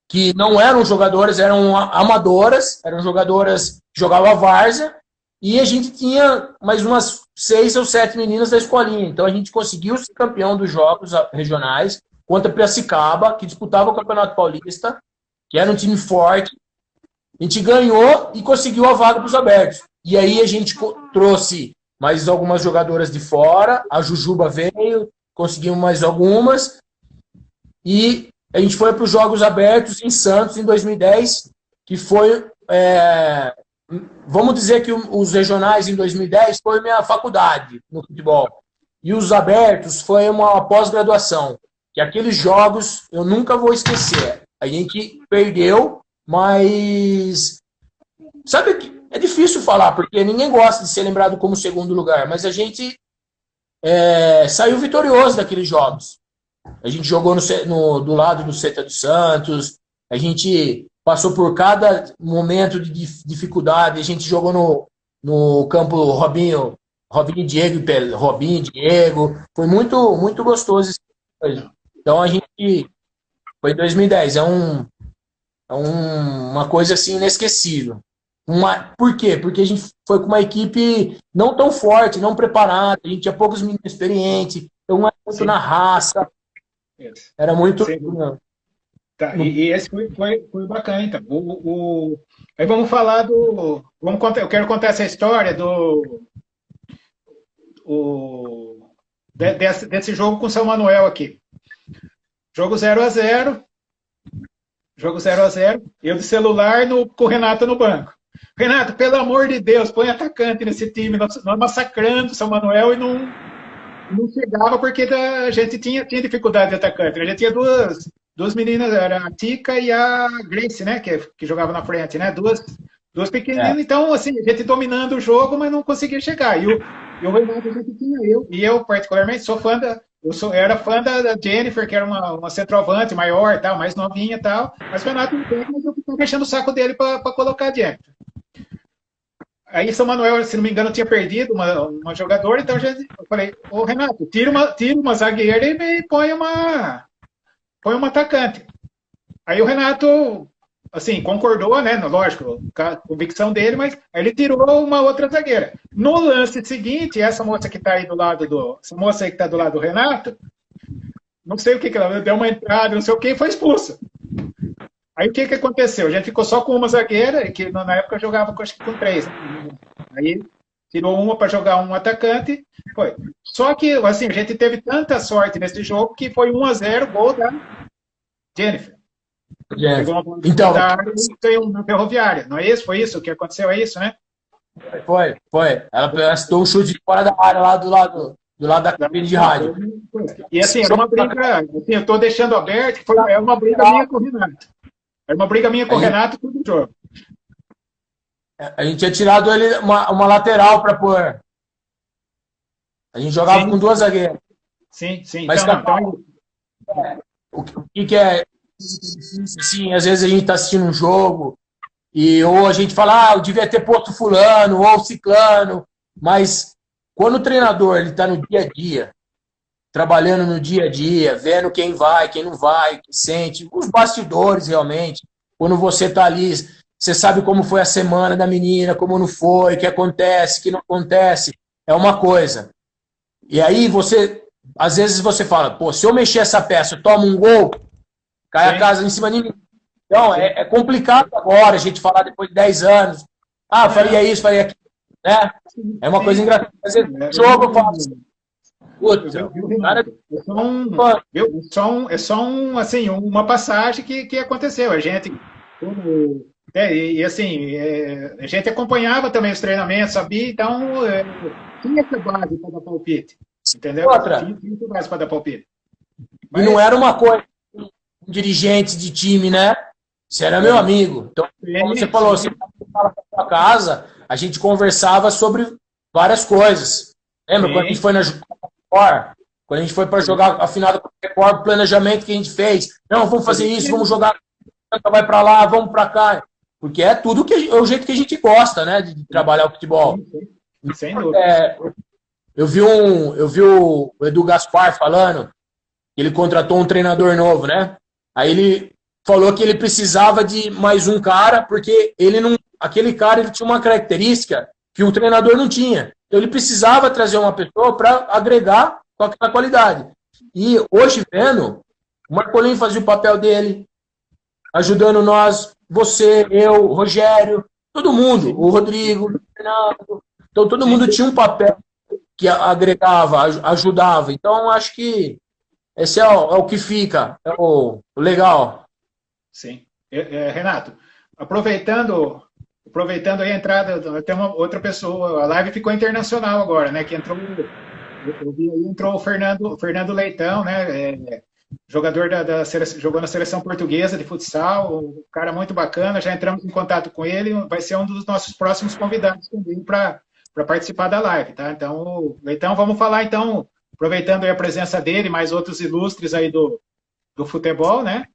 C: que não eram jogadoras, eram amadoras, eram jogadoras que jogavam a várzea. E a gente tinha mais umas 6 ou 7 meninas da escolinha. Então a gente conseguiu ser campeão dos jogos regionais contra Piracicaba, que disputava o Campeonato Paulista, que era um time forte. A gente ganhou e conseguiu a vaga para os abertos. E aí a gente trouxe mais algumas jogadoras de fora, a Jujuba veio, conseguimos mais algumas, e a gente foi para os Jogos Abertos em Santos em 2010, que foi, vamos dizer que os regionais em 2010 foi minha faculdade no futebol, e os abertos foi uma pós-graduação, que aqueles jogos eu nunca vou esquecer. A gente perdeu, mas sabe que é difícil falar, porque ninguém gosta de ser lembrado como segundo lugar, mas a gente saiu vitorioso daqueles jogos. A gente jogou do lado do Seta dos Santos, a gente passou por cada momento de dificuldade, a gente jogou no campo Robinho e Diego, foi muito, muito gostoso. Então a gente, foi em 2010, uma coisa assim inesquecível. Por quê? Porque a gente foi com uma equipe não tão forte, não preparada, a gente tinha poucos meninos experientes, então não era muito na raça, era muito...
B: Tá, e esse foi bacana, então. Aí vamos falar eu quero contar essa história desse jogo com São Manuel aqui. Jogo 0-0, eu de celular com o Renato no banco. Renato, pelo amor de Deus, põe atacante nesse time. Nós massacrando São Manuel e não chegava porque a gente tinha dificuldade de atacante. A gente tinha duas meninas, era a Tica e a Grace, né? Que jogava na frente, né? Duas pequeninas. Então, assim, a gente dominando o jogo, mas não conseguia chegar. E o Renato, a gente tinha eu particularmente, era fã da Jennifer, que era uma centroavante maior, tal, mais novinha e tal. Mas o Renato não tem, mas eu ficava mexendo o saco dele para colocar a Jennifer. Aí São Manuel, se não me engano, tinha perdido uma jogadora, então eu falei, ô Renato, tira uma zagueira e põe uma atacante. Aí o Renato, assim, concordou, né? Lógico, com a convicção dele, mas aí ele tirou uma outra zagueira. No lance seguinte, essa moça que está aí do lado do Renato, não sei o que ela deu uma entrada, não sei o que, e foi expulsa. Aí o que aconteceu? A gente ficou só com uma zagueira, que na época eu jogava acho que com 3. Né? Aí tirou uma para jogar um atacante. Foi. Só que assim, a gente teve tanta sorte nesse jogo que foi 1-0, gol da Jennifer. Então, ganhou uma Ferroviária. Não é isso? Foi isso que aconteceu? É isso, né?
C: Foi. Ela acertou um chute de fora da área lá do lado da cabine de rádio.
B: E assim, era uma briga, assim, eu estou deixando aberto, é uma briga minha com o Renato. Era uma briga minha com o Renato todo o jogo.
C: A gente tinha tirado ele uma lateral para pôr. A gente jogava com 2 zagueiras.
B: Sim.
C: Mas o que é assim, às vezes a gente está assistindo um jogo ou a gente fala, eu devia ter posto fulano ou ciclano, mas quando o treinador ele está no dia a dia, trabalhando no dia a dia, vendo quem vai, quem não vai, quem sente, os bastidores realmente. Quando você está ali, você sabe como foi a semana da menina, como não foi, o que acontece, o que não acontece. É uma coisa. E aí às vezes você fala, pô, se eu mexer essa peça, eu tomo um gol, cai a casa em cima de mim. Então, é complicado agora a gente falar depois de 10 anos. Ah, faria isso, faria aquilo. Né? É uma coisa engraçada. Às vezes, no jogo eu falo assim,
B: é só assim, uma passagem que aconteceu. A gente assim, a gente acompanhava também os treinamentos, sabia? Então tinha essa base para dar palpite, entendeu? Tinha essa base para dar palpite.
C: Mas... E não era uma coisa um dirigente de time, né? Você era meu amigo. Então, como você falou, você estava na sua casa, a gente conversava sobre várias coisas. Lembra quando a gente foi na Record? Quando a gente foi para jogar a final da Record, o planejamento que a gente fez. Não, vamos fazer isso, vamos jogar, vai para lá, vamos para cá. Porque é tudo é o jeito que a gente gosta, né? De trabalhar o futebol.
B: Sem dúvida.
C: Eu vi o Edu Gaspar falando que ele contratou um treinador novo, né? Aí ele falou que ele precisava de mais um cara, porque aquele cara ele tinha uma característica que o treinador não tinha. Então ele precisava trazer uma pessoa para agregar com aquela qualidade. E hoje, vendo, o Marcolin fazia o papel dele, ajudando nós, você, eu, o Rogério, todo mundo, o Rodrigo, o Fernando. Então todo mundo tinha um papel que agregava, ajudava. Então acho que esse é o que fica, é o legal.
B: Sim. Renato, aproveitando aí a entrada, tem uma outra pessoa, a live ficou internacional agora, né? Que entrou, eu vi aí, entrou o Fernando Leitão, né? Jogador jogou na seleção portuguesa de futsal, um cara muito bacana, já entramos em contato com ele, vai ser um dos nossos próximos convidados também para participar da live, tá? Então, Leitão, vamos falar então, aproveitando aí a presença dele, mais outros ilustres aí do futebol, né?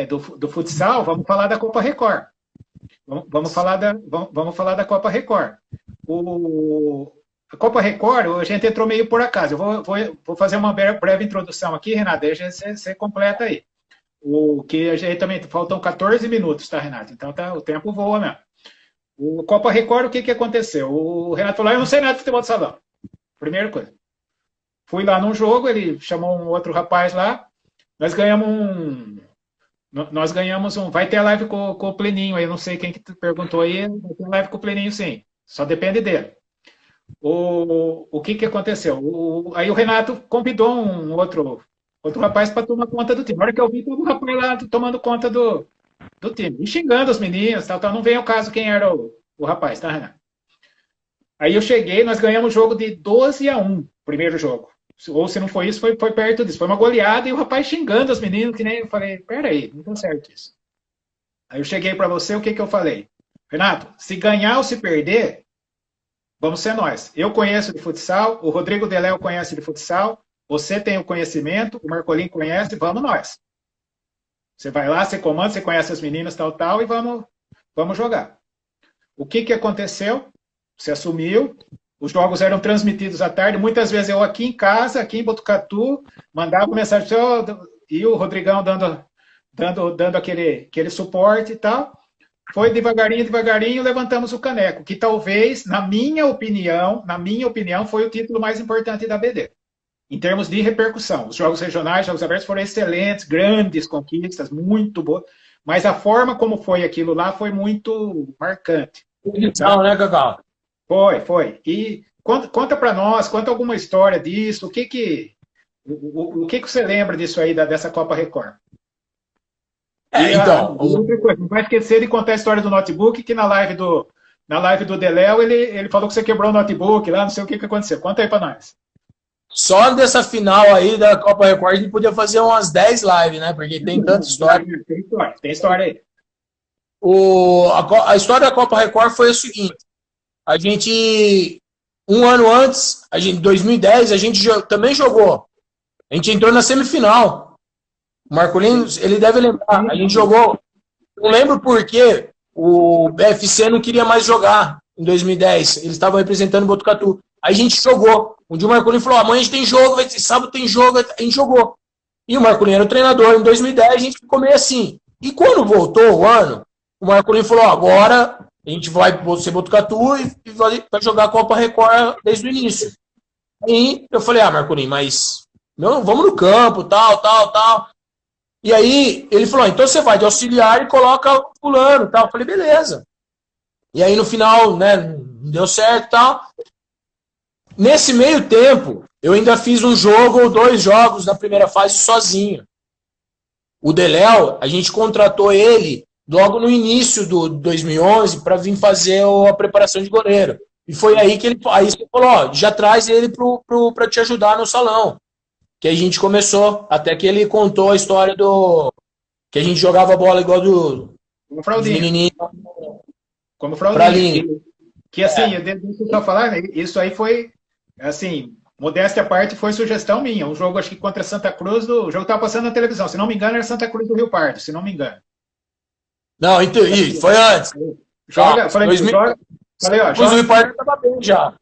B: Do futsal, vamos falar da Copa Record. Vamos falar da Copa Record. A Copa Record, a gente entrou meio por acaso. Eu vou fazer uma breve introdução aqui, Renato, aí você completa aí. O que a gente também faltam 14 minutos, tá, Renato? Então o tempo voa mesmo. O Copa Record, o que aconteceu? O Renato falou: eu não sei nada de futebol de salão. Primeira coisa. Fui lá num jogo, ele chamou um outro rapaz lá, nós ganhamos um. Vai ter a live com o Pleninho aí, não sei quem que perguntou aí, vai ter a live com o Pleninho sim, só depende dele. O que aconteceu? Aí o Renato convidou um outro rapaz para tomar conta do time. Na hora que eu vi, o rapaz lá tomando conta do time, e xingando os meninos, tal, não vem ao caso quem era o rapaz, tá, Renato? Aí eu cheguei, nós ganhamos o jogo de 12-1, primeiro jogo. Ou se não foi isso, foi perto disso. Foi uma goleada e o rapaz xingando os meninos, que nem eu falei, peraí, não tá certo isso. Aí eu cheguei para você, o que eu falei? Renato, se ganhar ou se perder, vamos ser nós. Eu conheço de futsal, o Rodrigo Deléo conhece de futsal, você tem o conhecimento, o Marcolin conhece, vamos nós. Você vai lá, você comanda, você conhece as meninas, tal, e vamos jogar. O que aconteceu? Você assumiu, os jogos eram transmitidos à tarde, muitas vezes eu aqui em casa, aqui em Botucatu, mandava mensagem, e o Rodrigão dando aquele suporte e tal. Foi devagarinho, levantamos o caneco, que talvez, na minha opinião, foi o título mais importante da BD. Em termos de repercussão. Os jogos regionais, jogos abertos foram excelentes, grandes conquistas, muito boas, mas a forma como foi aquilo lá foi muito marcante.
C: Não, né, Cacau?
B: Foi. E conta para nós, conta alguma história disso, o que você lembra disso aí, dessa Copa Record?
C: Então...
B: outra coisa, não vai esquecer de contar a história do notebook, que na live do Deléo, ele falou que você quebrou o notebook lá, não sei o que aconteceu. Conta aí para nós.
C: Só dessa final aí da Copa Record, a gente podia fazer umas 10 lives, né? Porque tem tanta história.
B: Tem história aí.
C: A história da Copa Record foi o seguinte. A gente, um ano antes, em 2010, a gente também jogou. A gente entrou na semifinal. O Marcolino, ele deve lembrar. A gente jogou. Não lembro por quê. O BFC não queria mais jogar em 2010. Eles estavam representando o Botucatu. Aí a gente jogou. Um dia o Marcolino falou: amanhã a gente tem jogo, sábado tem jogo. A gente jogou. E o Marcolino era o treinador. Em 2010 a gente ficou meio assim. E quando voltou o ano, o Marcolino falou: agora a gente vai ser Botucatu e vai jogar a Copa Record desde o início. Aí eu falei: Marcolino, mas não, vamos no campo, tal. E aí ele falou: então você vai de auxiliar e coloca o fulano, tal. Eu falei: beleza. E aí no final, né, não deu certo, tal. Nesse meio tempo, eu ainda fiz um jogo ou 2 jogos na primeira fase sozinho. O Deléo, a gente contratou ele logo no início do 2011 para vir fazer a preparação de goleiro. E foi aí que aí você falou: já traz ele para te ajudar no salão. Que a gente começou, até que ele contou a história que a gente jogava bola igual
B: como fraldinha. Como
C: fraldinha.
B: Que assim, deixa eu só falar, né? Isso aí foi, assim, modéstia à parte, foi sugestão minha. Um jogo, acho que contra Santa Cruz, o jogo estava passando na televisão. Se não me engano, era Santa Cruz do Rio Pardo, se não me engano.
C: Não, então, foi antes.
B: Joga, falei, ó,
C: o Rio Pardo estava bem já.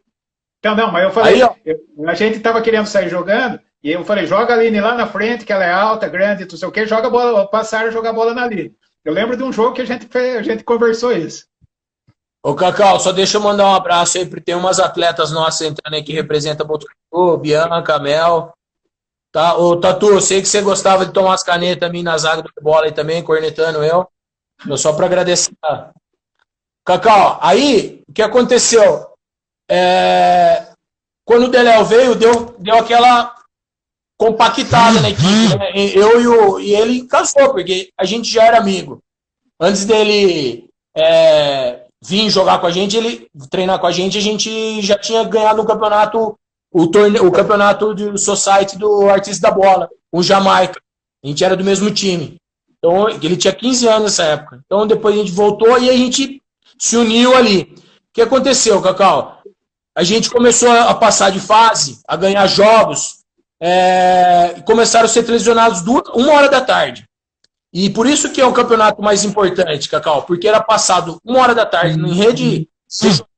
B: Então, não, mas eu falei, a gente estava querendo sair jogando, e eu falei: joga a Aline lá na frente, que ela é alta, grande, não sei o quê, joga a bola, passaram a jogar bola na Aline. Eu lembro de um jogo que a gente conversou isso.
C: Ô, Cacau, só deixa eu mandar um abraço aí, porque tem umas atletas nossas entrando aí que representam Botucatu, Bianca, Mel. Tá? Ô, Tatu, eu sei que você gostava de tomar as canetas a mim na zaga do bola aí também, cornetando eu. Só para agradecer. Cacau, aí, o que aconteceu? Quando o Deléo veio, deu aquela compactada na equipe, né? E ele cansou, porque a gente já era amigo. Antes dele vir jogar com a gente, ele treinar com a gente já tinha ganhado um campeonato, o campeonato do Society do Artista da Bola, o Jamaica. A gente era do mesmo time. Então, ele tinha 15 anos nessa época. Então, depois a gente voltou e a gente se uniu ali. O que aconteceu, Cacau? A gente começou a passar de fase, a ganhar jogos, e começaram a ser televisionados 1h da tarde. E por isso que é o campeonato mais importante, Cacau, porque era passado 1h da tarde em rede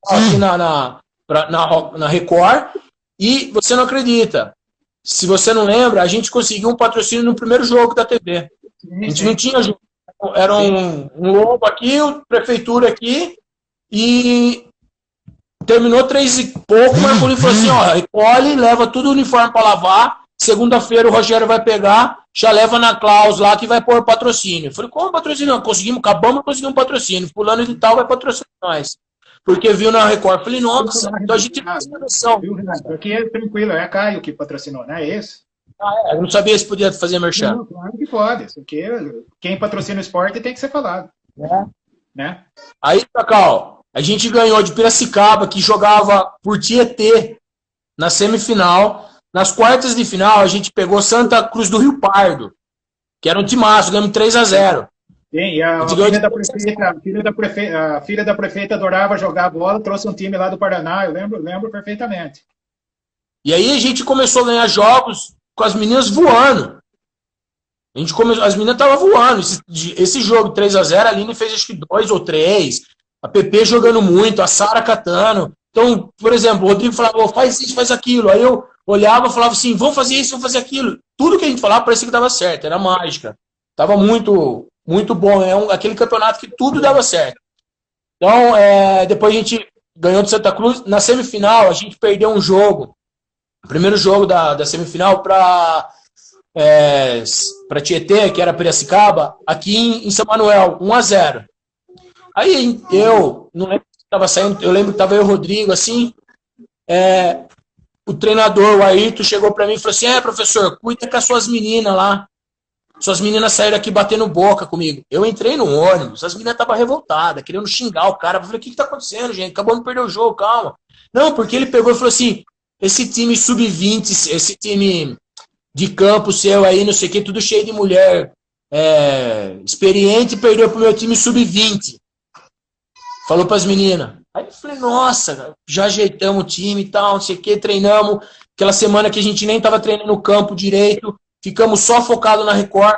C: aqui na Record, e você não acredita. Se você não lembra, a gente conseguiu um patrocínio no primeiro jogo da TV. A gente não tinha jogo. Era um lobo aqui, a prefeitura aqui, e terminou 3 e pouco, mas o falou assim, ó, recolhe, leva tudo o uniforme para lavar, segunda-feira o Rogério vai pegar, já leva na Klaus lá que vai pôr patrocínio. Eu falei, como patrocínio? Acabamos de conseguir um patrocínio, fulano de tal vai patrocinar nós. Porque viu na Record. Eu falei, nossa, então a gente tem essa noção.
B: Aqui é tranquilo, é a Caio que patrocinou, não é esse?
C: Eu não sabia se podia fazer merchan.
B: Não, claro que pode. Porque quem patrocina o esporte tem que ser falado. Né?
C: Aí, Cacau, a gente ganhou de Piracicaba, que jogava por Tietê na semifinal. Nas quartas de final, a gente pegou Santa Cruz do Rio Pardo, que era um timaço, ganhamos 3-0.
B: Sim, e a filha da prefeita adorava jogar bola, trouxe um time lá do Paraná, eu lembro perfeitamente.
C: E aí a gente começou a ganhar jogos com as meninas voando. As meninas estavam voando. Esse jogo 3-0, a Aline fez acho que 2 ou 3. A PP jogando muito, a Sara catando. Então, por exemplo, o Rodrigo falava, faz isso, faz aquilo. Aí eu olhava e falava assim, vamos fazer isso, vamos fazer aquilo. Tudo que a gente falava parecia que dava certo, era mágica. Tava muito, muito bom. Aquele campeonato que tudo dava certo. Então, depois a gente ganhou de Santa Cruz. Na semifinal, a gente perdeu um jogo. O primeiro jogo da semifinal para Tietê, que era Piracicaba, aqui em São Manuel, 1-0. Aí eu não lembro que estava saindo, eu lembro que estava eu e o Rodrigo, assim, o treinador, o Ayrton, chegou para mim e falou assim, professor, cuida com as suas meninas lá. Suas meninas saíram aqui batendo boca comigo. Eu entrei no ônibus, as meninas estavam revoltadas, querendo xingar o cara. Eu falei, o que está acontecendo, gente? Acabamos de perder o jogo, calma. Não, porque ele pegou e falou assim, esse time sub-20, esse time de campo seu aí, não sei o que, tudo cheio de mulher experiente, perdeu pro meu time sub-20. Falou para as meninas. Aí eu falei, nossa, já ajeitamos o time e tal, não sei o que, treinamos. Aquela semana que a gente nem estava treinando no campo direito, ficamos só focados na Record.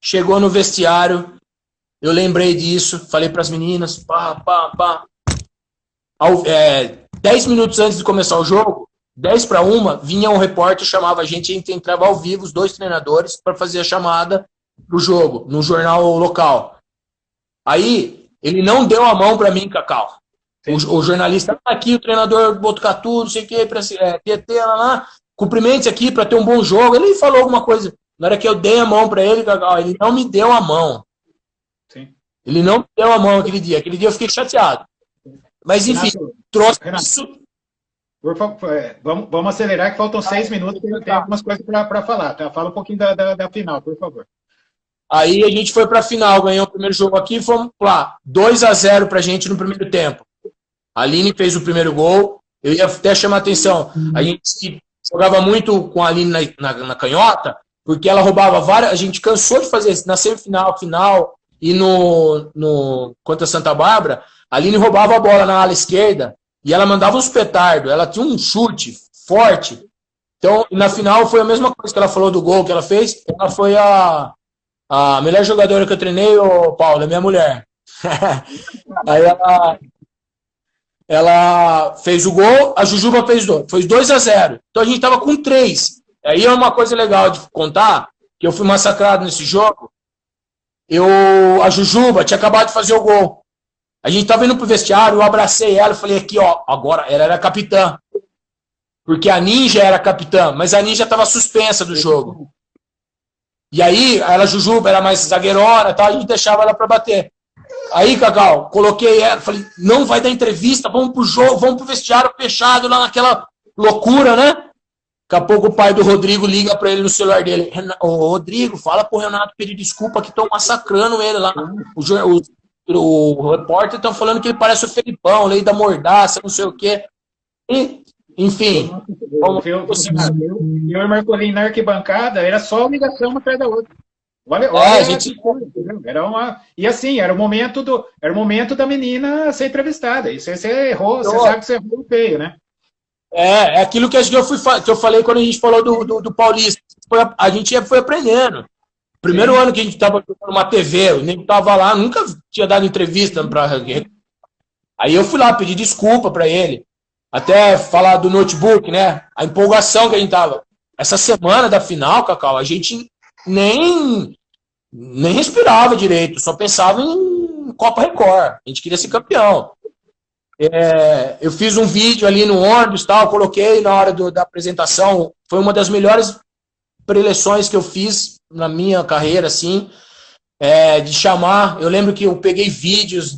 C: Chegou no vestiário, eu lembrei disso, falei para as meninas, 10 minutos antes de começar o jogo, 10:50, vinha um repórter, chamava a gente entrava ao vivo, os 2 treinadores, para fazer a chamada do jogo, no jornal local. Aí, ele não deu a mão para mim, Cacau. O jornalista tá aqui, o treinador Botucatu, não sei o que, cumprimente aqui para ter um bom jogo. Ele falou alguma coisa. Na hora que eu dei a mão para ele, Cacau, ele não me deu a mão. Sim. Ele não me deu a mão aquele dia. Aquele dia eu fiquei chateado. Mas, enfim, Renato, trouxe isso.
B: Vamos acelerar, que faltam 6 minutos, tem algumas coisas para falar. Tá? Fala um pouquinho da final, por favor.
C: Aí a gente foi para a final, ganhou o primeiro jogo aqui, fomos lá, 2-0 para a gente no primeiro tempo. A Aline fez o primeiro gol. Eu ia até chamar a atenção. A gente jogava muito com a Aline na canhota, porque ela roubava várias. A gente cansou de fazer isso na semifinal, final e no contra Santa Bárbara. A Aline roubava a bola na ala esquerda e ela mandava uns petardos. Ela tinha um chute forte. Então, na final foi a mesma coisa que ela falou do gol que ela fez. Ela foi a melhor jogadora que eu treinei, Paulo, é minha mulher. Aí ela fez o gol, a Jujuba fez 2. Foi 2-0. Então a gente tava com 3. Aí é uma coisa legal de contar, que eu fui massacrado nesse jogo. A Jujuba tinha acabado de fazer o gol. A gente tava indo pro vestiário, eu abracei ela e falei aqui, ó, agora ela era capitã. Porque a Ninja era capitã, mas a Ninja tava suspensa do jogo. E aí, ela, Jujuba, era mais zagueirona e tal, a gente deixava ela pra bater. Aí, Cacau, coloquei ela, falei, não vai dar entrevista, vamos pro jogo, vamos pro vestiário fechado lá naquela loucura, né? Daqui a pouco o pai do Rodrigo liga pra ele no celular dele. Ô, Rodrigo, fala pro Renato pedir desculpa que estão massacrando ele lá. O repórter estão falando que ele parece o Felipão, lei da mordaça, não sei o quê. E, enfim.
B: Eu e o Marcolino na arquibancada, era só uma ligação uma atrás da outra. Olha
C: a gente...
B: era uma... E assim, era o momento da menina ser entrevistada. E você errou, você sabe que você errou feio, né?
C: É aquilo que eu falei quando a gente falou do Paulista. A gente foi aprendendo. Primeiro ano que a gente estava numa TV, o nego tava lá, nunca tinha dado entrevista para. Aí eu fui lá pedir desculpa para ele. Até falar do notebook, né? A empolgação que a gente tava. Essa semana da final, Cacau, a gente nem respirava direito, só pensava em Copa Record. A gente queria ser campeão. Eu fiz um vídeo ali no ônibus, tal, coloquei na hora da apresentação. Foi uma das melhores preleções que eu fiz na minha carreira, assim, de chamar. Eu lembro que eu peguei vídeos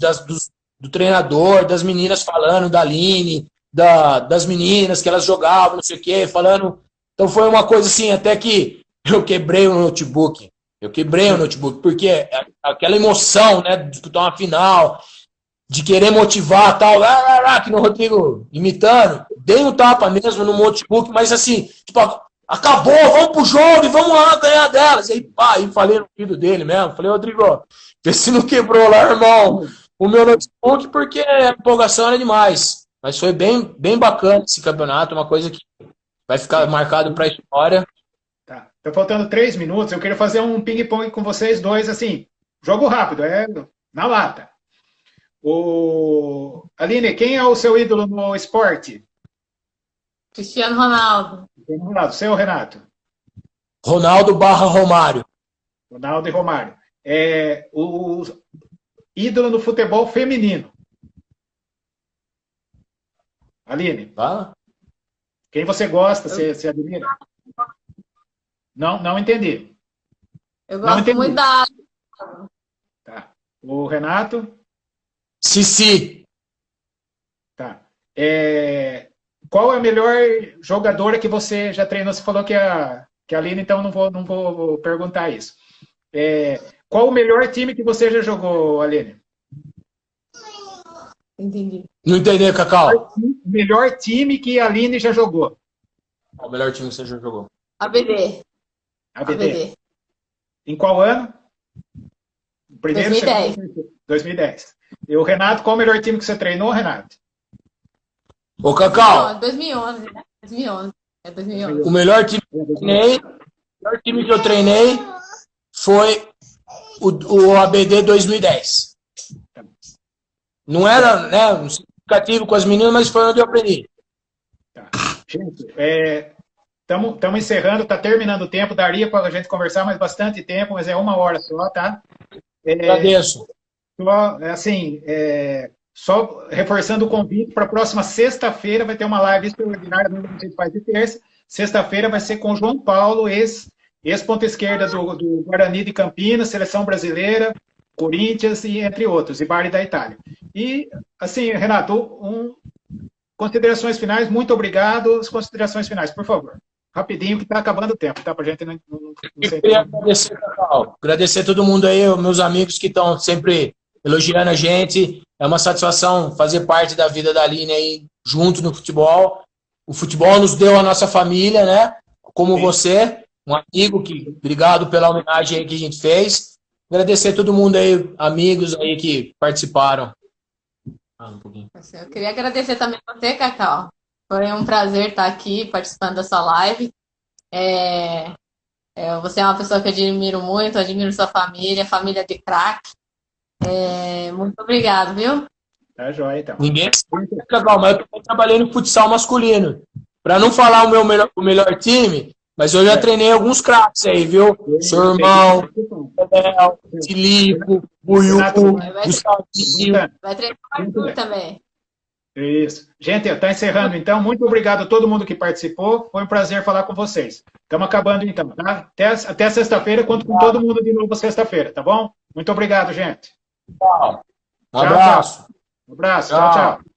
C: do treinador, das meninas falando, da Aline, das meninas que elas jogavam, não sei o quê, falando. Então foi uma coisa assim, até que eu quebrei o notebook. Porque aquela emoção, né, de disputar uma final, de querer motivar tal, que no Rodrigo imitando, dei um tapa mesmo no notebook, mas assim, tipo, acabou, vamos pro jogo e vamos lá ganhar delas. E aí, falei no ouvido dele mesmo, falei, Rodrigo, vê se não quebrou lá, irmão, o meu notebook, porque a empolgação era demais. Mas foi bem, bem bacana esse campeonato, uma coisa que vai ficar marcado pra história.
B: Tá faltando 3 minutos, eu queria fazer um ping-pong com vocês dois, assim, jogo rápido, na lata. Aline, quem é o seu ídolo no esporte?
D: Cristiano Ronaldo.
B: Seu, Renato?
C: Ronaldo/Romário.
B: Ronaldo e Romário. O ídolo no futebol feminino? Aline? Quem você gosta, você admira? Não entendi.
D: Eu gosto muito da...
B: Tá. O Renato?
C: Cici.
B: Tá. Qual é a melhor jogadora que você já treinou? Você falou que a Aline, então não vou perguntar isso. Qual o melhor time que você já jogou, Aline?
D: Entendi.
C: Não entendi, Cacau.
B: O melhor time que a Aline já jogou.
C: O melhor time que você já jogou?
D: ABD.
B: Em qual ano? Primeiro,
D: 2010.
B: 2010. E o Renato, qual o melhor time que você treinou, Renato?
C: Ô, Cacau.
D: 2011, né? 2011. 2011.
C: O melhor time que eu treinei foi o ABD 2010. Não era, né, um significativo com as meninas, mas foi onde eu aprendi.
B: Tá. Gente, estamos encerrando, está terminando o tempo, daria para a gente conversar mais bastante tempo, mas é 1 hora só, tá?
C: Agradeço.
B: Só reforçando o convite para a próxima sexta-feira vai ter uma live extraordinária, que a gente faz de terça. Sexta-feira vai ser com João Paulo, ex-ponta esquerda do Guarani de Campinas, seleção brasileira, Corinthians e entre outros, e Bari da Itália. E, assim, Renato, considerações finais, muito obrigado. As considerações finais, por favor. Rapidinho, que está acabando o tempo, tá? Para a gente não
C: Eu queria agradecer, Cacau. Agradecer a todo mundo aí, meus amigos que estão sempre elogiando a gente. É uma satisfação fazer parte da vida da Aline aí, junto no futebol. O futebol nos deu a nossa família, né? Como Sim. Você, um amigo, obrigado pela homenagem aí que a gente fez. Agradecer a todo mundo aí, amigos aí que participaram.
D: Eu queria agradecer também a você, Cacau. Foi um prazer estar aqui participando da sua live. Você é uma pessoa que eu admiro muito, admiro sua família de craque. Muito obrigado, viu?
B: Tá joia, então.
C: Ninguém sabe, Cacau, mas eu também trabalhei no futsal masculino. Para não falar o melhor time, Mas eu já treinei alguns craques aí, viu? Seu irmão, Léo, Filipe, Buiu, Gustavinho.
D: Vai treinar o Arthur também.
B: Isso. Gente, está encerrando, então. Muito obrigado a todo mundo que participou. Foi um prazer falar com vocês. Estamos acabando, então, tá? Até sexta-feira. Conto com todo mundo de novo sexta-feira, tá bom? Muito obrigado, gente.
C: Tchau. Um abraço.
B: Tchau. Um abraço. Tchau, tchau.